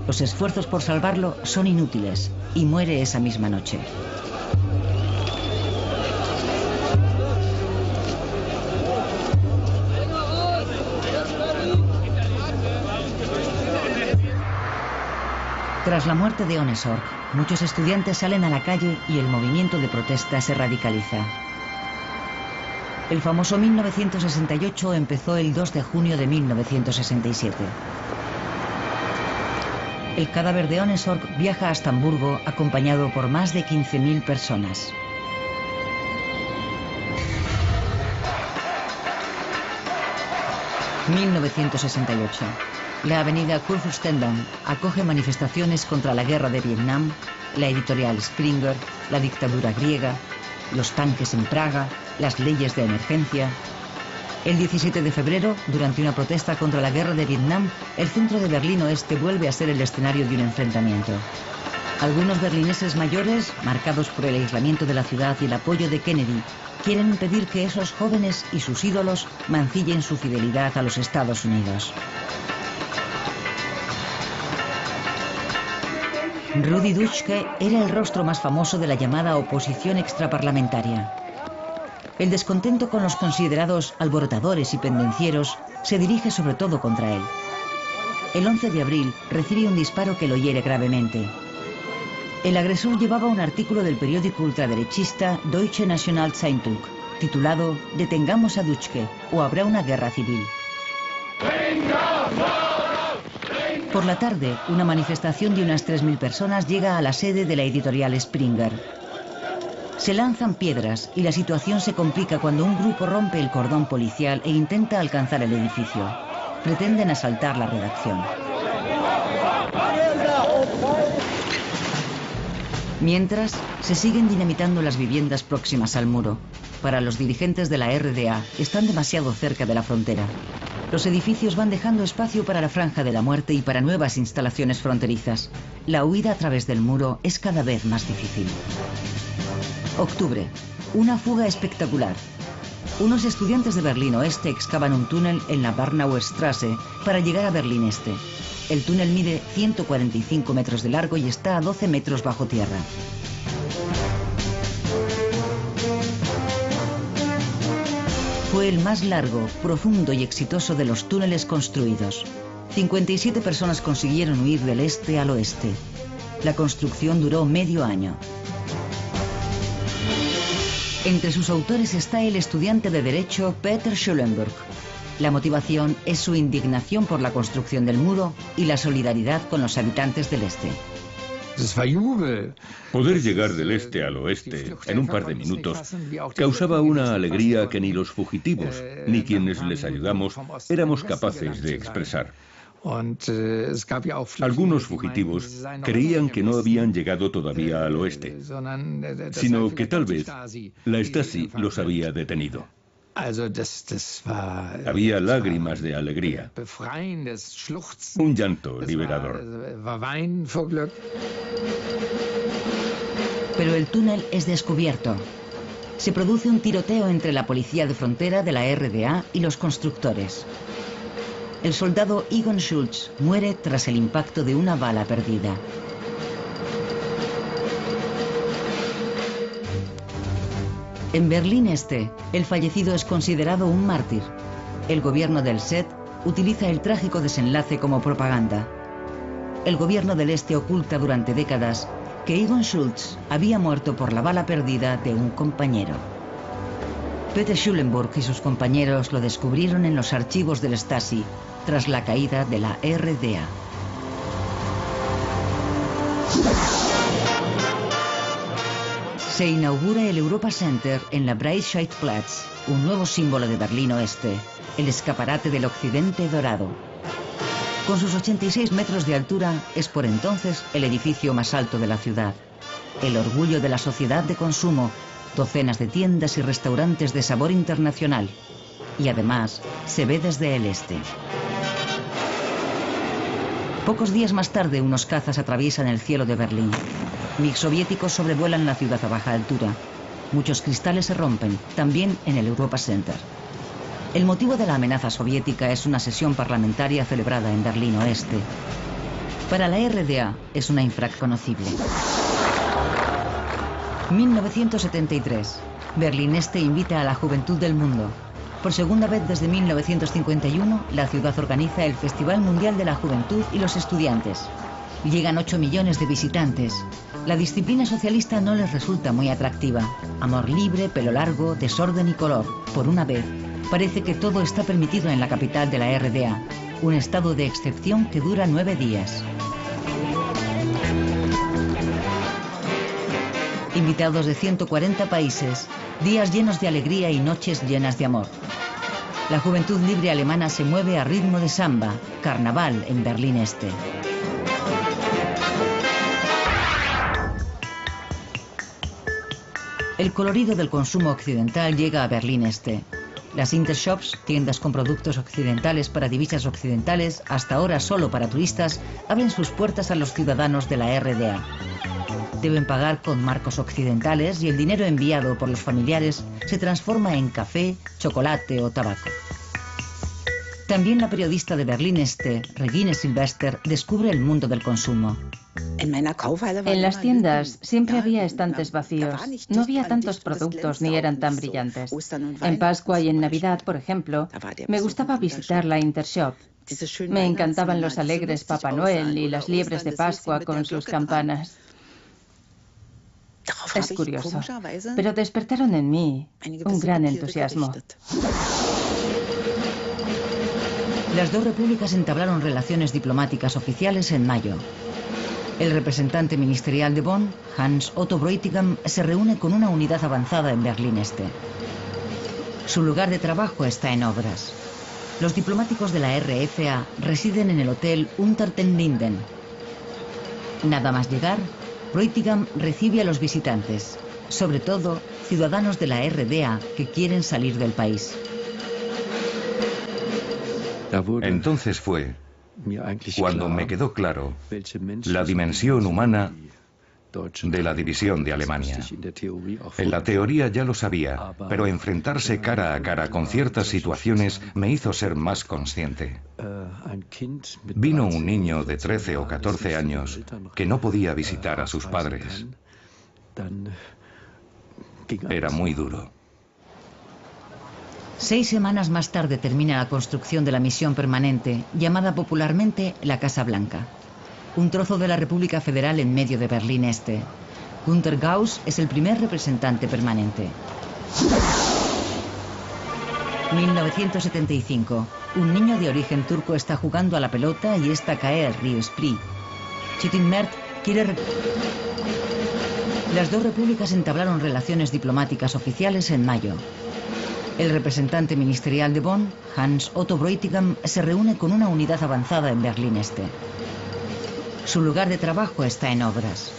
Los esfuerzos por salvarlo son inútiles y muere esa misma noche. Tras la muerte de Ohnesorg, muchos estudiantes salen a la calle y el movimiento de protesta se radicaliza. El famoso 1968 empezó el 2 de junio de 1967. El cadáver de Ohnesorg viaja hasta Hamburgo acompañado por más de 15.000 personas. ...1968... La avenida Kurfürstendamm acoge manifestaciones contra la guerra de Vietnam, la editorial Springer, la dictadura griega, los tanques en Praga, las leyes de emergencia. El 17 de febrero, durante una protesta contra la guerra de Vietnam, el centro de Berlín Oeste vuelve a ser el escenario de un enfrentamiento. Algunos berlineses mayores, marcados por el aislamiento de la ciudad y el apoyo de Kennedy, quieren impedir que esos jóvenes y sus ídolos mancillen su fidelidad a los Estados Unidos. Rudi Dutschke era el rostro más famoso de la llamada oposición extraparlamentaria. El descontento con los considerados alborotadores y pendencieros se dirige sobre todo contra él. El 11 de abril recibe un disparo que lo hiere gravemente. El agresor llevaba un artículo del periódico ultraderechista Deutsche Nationalzeitung, titulado «Detengamos a Dutschke o habrá una guerra civil». Por la tarde, una manifestación de unas 3.000 personas llega a la sede de la editorial Springer. Se lanzan piedras y la situación se complica cuando un grupo rompe el cordón policial e intenta alcanzar el edificio. Pretenden asaltar la redacción. Mientras, se siguen dinamitando las viviendas próximas al muro. Para los dirigentes de la RDA, están demasiado cerca de la frontera. Los edificios van dejando espacio para la franja de la muerte y para nuevas instalaciones fronterizas. La huida a través del muro es cada vez más difícil. Octubre. Una fuga espectacular. Unos estudiantes de Berlín Oeste excavan un túnel en la Barnauer Straße para llegar a Berlín Este. El túnel mide 145 metros de largo y está a 12 metros bajo tierra. Fue el más largo, profundo y exitoso de los túneles construidos. 57 personas consiguieron huir del este al oeste. La construcción duró medio año. Entre sus autores está el estudiante de Derecho Peter Schulenburg. La motivación es su indignación por la construcción del muro y la solidaridad con los habitantes del este.
Poder llegar del este al oeste en un par de minutos causaba una alegría que ni los fugitivos ni quienes les ayudamos éramos capaces de expresar. Algunos fugitivos creían que no habían llegado todavía al oeste, sino que tal vez la Stasi los había detenido. Había lágrimas de alegría, un llanto liberador.
Pero el túnel es descubierto. Se produce un tiroteo entre la policía de frontera de la RDA y los constructores. El soldado Egon Schultz muere tras el impacto de una bala perdida. En Berlín Este, el fallecido es considerado un mártir. El gobierno del SED utiliza el trágico desenlace como propaganda. El gobierno del Este oculta durante décadas que Egon Schultz había muerto por la bala perdida de un compañero. Peter Schulenburg y sus compañeros lo descubrieron en los archivos del Stasi tras la caída de la RDA. Se inaugura el Europa Center en la Breitscheidplatz, un nuevo símbolo de Berlín Oeste, el escaparate del occidente dorado. Con sus 86 metros de altura, es por entonces el edificio más alto de la ciudad. El orgullo de la sociedad de consumo, docenas de tiendas y restaurantes de sabor internacional. Y además, se ve desde el este. Pocos días más tarde, unos cazas atraviesan el cielo de Berlín. MiG soviéticos sobrevuelan la ciudad a baja altura. Muchos cristales se rompen, también en el Europa Center. El motivo de la amenaza soviética es una sesión parlamentaria celebrada en Berlín Oeste. Para la RDA es una infracconocible. 1973. Berlín Este invita a la juventud del mundo. Por segunda vez desde 1951, la ciudad organiza el Festival Mundial de la Juventud y los Estudiantes. Llegan 8 millones de visitantes. La disciplina socialista no les resulta muy atractiva. Amor libre, pelo largo, desorden y color. Por una vez, parece que todo está permitido en la capital de la RDA. Un estado de excepción que dura 9 días. Invitados de 140 países, días llenos de alegría y noches llenas de amor. La juventud libre alemana se mueve a ritmo de samba, carnaval en Berlín Este. El colorido del consumo occidental llega a Berlín Este. Las Intershops, tiendas con productos occidentales para divisas occidentales, hasta ahora solo para turistas, abren sus puertas a los ciudadanos de la RDA. Deben pagar con marcos occidentales y el dinero enviado por los familiares se transforma en café, chocolate o tabaco. También la periodista de Berlín Este, Regine Silvester, descubre el mundo del consumo.
En las tiendas siempre había estantes vacíos. No había tantos productos ni eran tan brillantes. En Pascua y en Navidad, por ejemplo, me gustaba visitar la Intershop. Me encantaban los alegres Papá Noel y las liebres de Pascua con sus campanas. Es curioso, pero despertaron en mí un gran entusiasmo.
Las dos repúblicas entablaron relaciones diplomáticas oficiales en mayo. El representante ministerial de Bonn, Hans Otto Bräutigam, se reúne con una unidad avanzada en Berlín Este. Su lugar de trabajo está en obras. Los diplomáticos de la RFA residen en el hotel Unter den Linden. Nada más llegar, Bräutigam recibe a los visitantes, sobre todo ciudadanos de la RDA que quieren salir del país.
Entonces fue cuando me quedó claro la dimensión humana de la división de Alemania. En la teoría ya lo sabía, pero enfrentarse cara a cara con ciertas situaciones me hizo ser más consciente. Vino un niño de 13 o 14 años que no podía visitar a sus padres. Era muy duro.
6 semanas más tarde termina la construcción de la misión permanente, llamada popularmente la Casa Blanca. Un trozo de la República Federal en medio de Berlín Este. Günter Gauss es el primer representante permanente. 1975. Un niño de origen turco está jugando a la pelota y esta cae al río Spree. Chitin Mert quiere... Las dos repúblicas entablaron relaciones diplomáticas oficiales en mayo. El representante ministerial de Bonn, Hans Otto Bräutigam, se reúne con una unidad avanzada en Berlín Este. Su lugar de trabajo está en obras.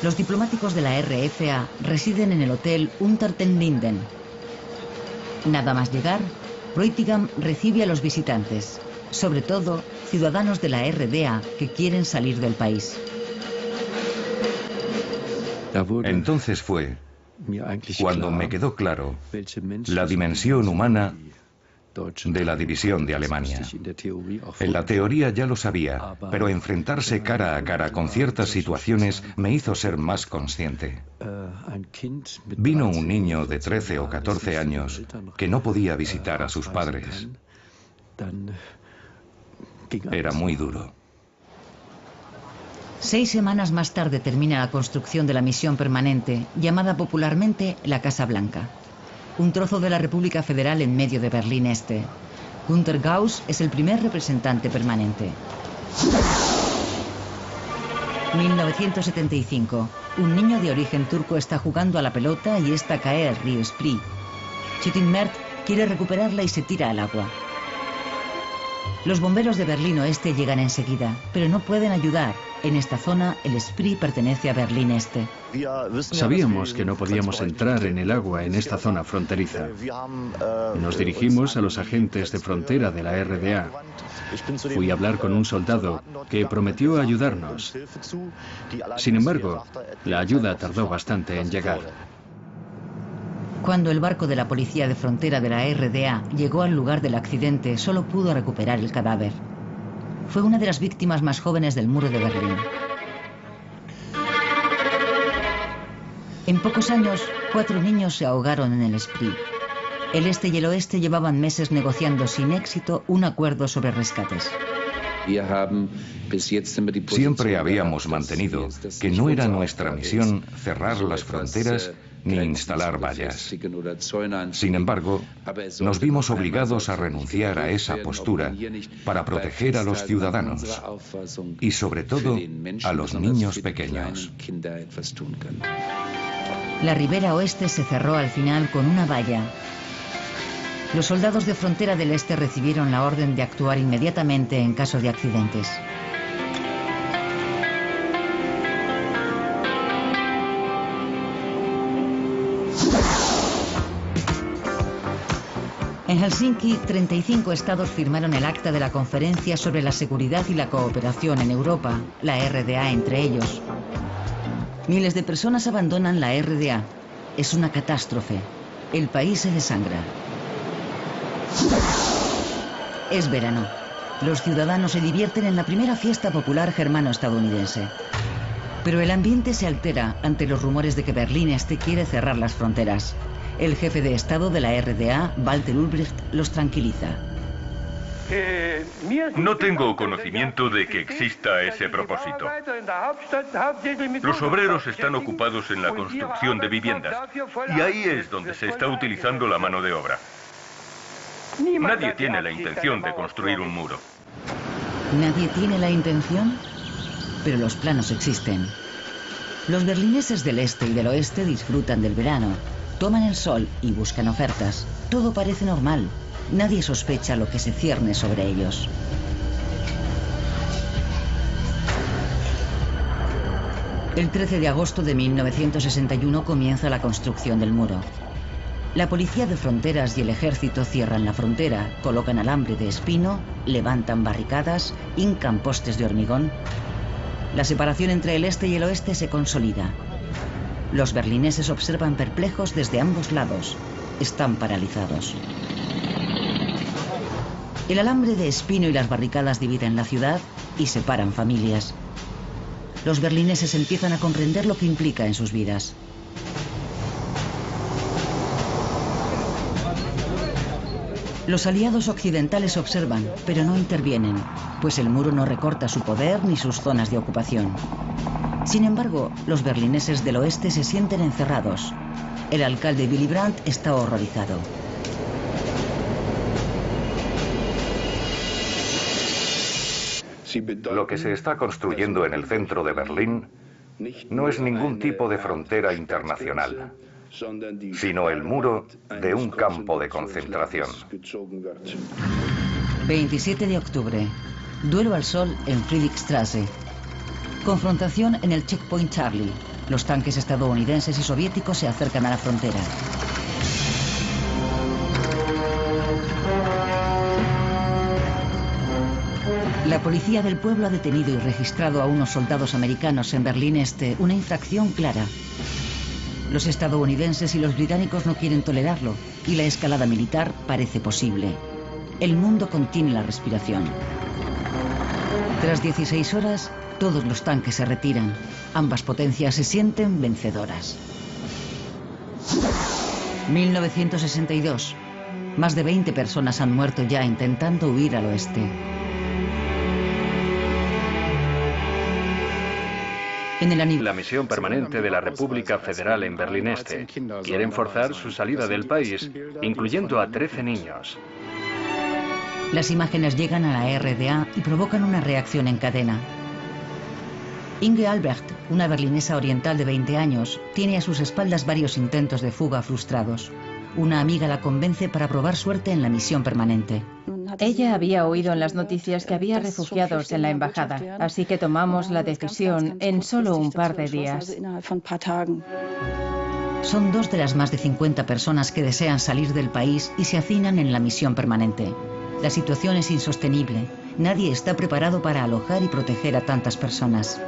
Los diplomáticos de la RFA residen en el hotel Unter den Linden. Nada más llegar, Bräutigam recibe a los visitantes, sobre todo ciudadanos de la RDA que quieren salir del país.
Entonces fue cuando me quedó claro la dimensión humana de la división de Alemania. En la teoría ya lo sabía, pero enfrentarse cara a cara con ciertas situaciones me hizo ser más consciente. Vino un niño de 13 o 14 años que no podía visitar a sus padres. Era muy duro.
6 semanas más tarde termina la construcción de la misión permanente, llamada popularmente la Casa Blanca. Un trozo de la República Federal en medio de Berlín Este. Günter Gauss es el primer representante permanente. 1975. Un niño de origen turco está jugando a la pelota y esta cae al río Spree. Chetin Mert quiere recuperarla y se tira al agua. Los bomberos de Berlín Oeste llegan enseguida, pero no pueden ayudar. En esta zona, el Spree pertenece a Berlín Este.
Sabíamos que no podíamos entrar en el agua en esta zona fronteriza. Nos dirigimos a los agentes de frontera de la RDA. Fui a hablar con un soldado que prometió ayudarnos. Sin embargo, la ayuda tardó bastante en llegar.
Cuando el barco de la policía de frontera de la RDA llegó al lugar del accidente, solo pudo recuperar el cadáver. Fue una de las víctimas más jóvenes del muro de Berlín. En pocos años, 4 niños se ahogaron en el Spree. El este y el oeste llevaban meses negociando sin éxito un acuerdo sobre rescates.
Siempre habíamos mantenido que no era nuestra misión cerrar las fronteras ni instalar vallas. Sin embargo, nos vimos obligados a renunciar a esa postura para proteger a los ciudadanos y, sobre todo, a los niños pequeños.
La ribera oeste se cerró al final con una valla. Los soldados de frontera del este recibieron la orden de actuar inmediatamente en caso de accidentes. En Helsinki, 35 estados firmaron el acta de la Conferencia sobre la Seguridad y la Cooperación en Europa, la RDA entre ellos. Miles de personas abandonan la RDA. Es una catástrofe. El país se desangra. Es verano. Los ciudadanos se divierten en la primera fiesta popular germano-estadounidense. Pero el ambiente se altera ante los rumores de que Berlín Este quiere cerrar las fronteras. El jefe de Estado de la RDA, Walter Ulbricht, los tranquiliza.
No tengo conocimiento de que exista ese propósito. Los obreros están ocupados en la construcción de viviendas y ahí es donde se está utilizando la mano de obra. Nadie tiene la intención de construir un muro.
¿Nadie tiene la intención? Pero los planos existen. Los berlineses del este y del oeste disfrutan del verano, toman el sol y buscan ofertas. Todo parece normal. Nadie sospecha lo que se cierne sobre ellos. El 13 de agosto de 1961 comienza la construcción del muro. La policía de fronteras y el ejército cierran la frontera, colocan alambre de espino, levantan barricadas, hincan postes de hormigón. La separación entre el este y el oeste se consolida. Los berlineses observan perplejos desde ambos lados. Están paralizados. El alambre de espino y las barricadas dividen la ciudad y separan familias. Los berlineses empiezan a comprender lo que implica en sus vidas. Los aliados occidentales observan, pero no intervienen, pues el muro no recorta su poder ni sus zonas de ocupación. Sin embargo, los berlineses del oeste se sienten encerrados. El alcalde Willy Brandt está horrorizado.
Lo que se está construyendo en el centro de Berlín no es ningún tipo de frontera internacional, sino el muro de un campo de concentración.
27 de octubre. Duelo al sol en Friedrichstraße. Confrontación en el Checkpoint Charlie. Los tanques estadounidenses y soviéticos se acercan a la frontera. La policía del pueblo ha detenido y registrado a unos soldados americanos en Berlín Este, una infracción clara. Los estadounidenses y los británicos no quieren tolerarlo y la escalada militar parece posible. El mundo contiene la respiración. Tras 16 horas, todos los tanques se retiran. Ambas potencias se sienten vencedoras. 1962. Más de 20 personas han muerto ya intentando huir al oeste.
La misión permanente de la República Federal en Berlín Este. Quieren forzar su salida del país, incluyendo a 13 niños.
Las imágenes llegan a la RDA y provocan una reacción en cadena. Inge Albrecht, una berlinesa oriental de 20 años, tiene a sus espaldas varios intentos de fuga frustrados. Una amiga la convence para probar suerte en la misión permanente.
Ella había oído en las noticias que había refugiados en la embajada, así que tomamos la decisión en solo un par de días.
Son 2 de las más de 50 personas que desean salir del país y se hacinan en la misión permanente. La situación es insostenible. Nadie está preparado para alojar y proteger a tantas personas.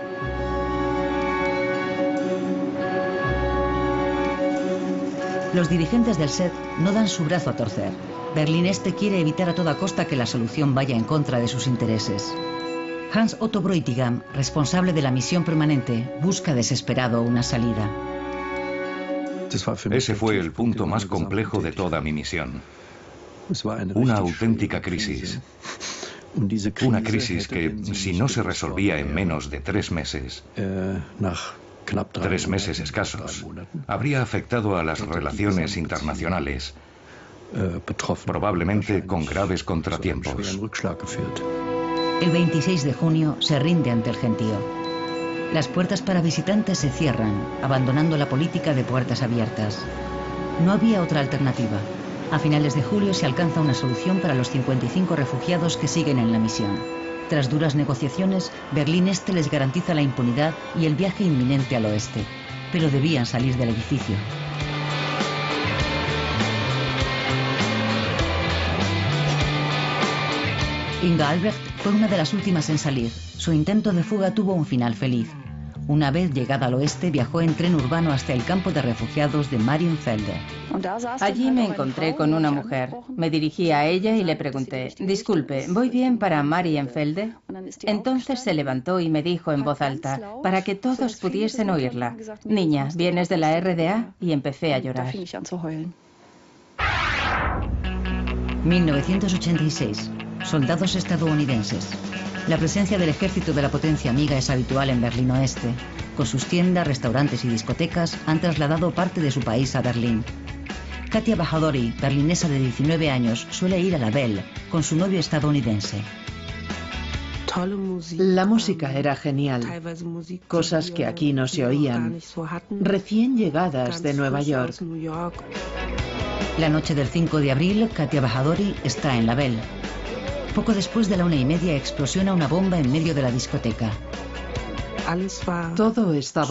Los dirigentes del SED no dan su brazo a torcer. Berlín Este quiere evitar a toda costa que la solución vaya en contra de sus intereses. Hans Otto Bräutigam, responsable de la misión permanente, busca desesperado una salida.
Ese fue el punto más complejo de toda mi misión. Una auténtica crisis. Una crisis que, si no se resolvía en menos de 3 meses, 3 meses escasos, habría afectado a las relaciones internacionales, probablemente con graves contratiempos.
El 26 de junio se rinde ante el gentío. Las puertas para visitantes se cierran, abandonando la política de puertas abiertas. No había otra alternativa. A finales de julio se alcanza una solución para los 55 refugiados que siguen en la misión. Tras duras negociaciones, Berlín Este les garantiza la impunidad y el viaje inminente al oeste. Pero debían salir del edificio. Inge Albrecht fue una de las últimas en salir. Su intento de fuga tuvo un final feliz. Una vez llegada al oeste, viajó en tren urbano hasta el campo de refugiados de Marienfelde.
Allí me encontré con una mujer. Me dirigí a ella y le pregunté: disculpe, ¿voy bien para Marienfelde? Entonces se levantó y me dijo en voz alta, para que todos pudiesen oírla: niña, ¿vienes de la RDA? Y empecé a llorar.
1986. Soldados estadounidenses. La presencia del ejército de la potencia amiga es habitual en Berlín Oeste. Con sus tiendas, restaurantes y discotecas han trasladado parte de su país a Berlín. Katia Bajadori, berlinesa de 19 años, suele ir a la Bell con su novio estadounidense.
La música era genial, cosas que aquí no se oían, recién llegadas de Nueva York.
La noche del 5 de abril, Katia Bajadori está en la Bell. Poco después de la 1:30 explosiona una bomba en medio de la discoteca.
Todo estaba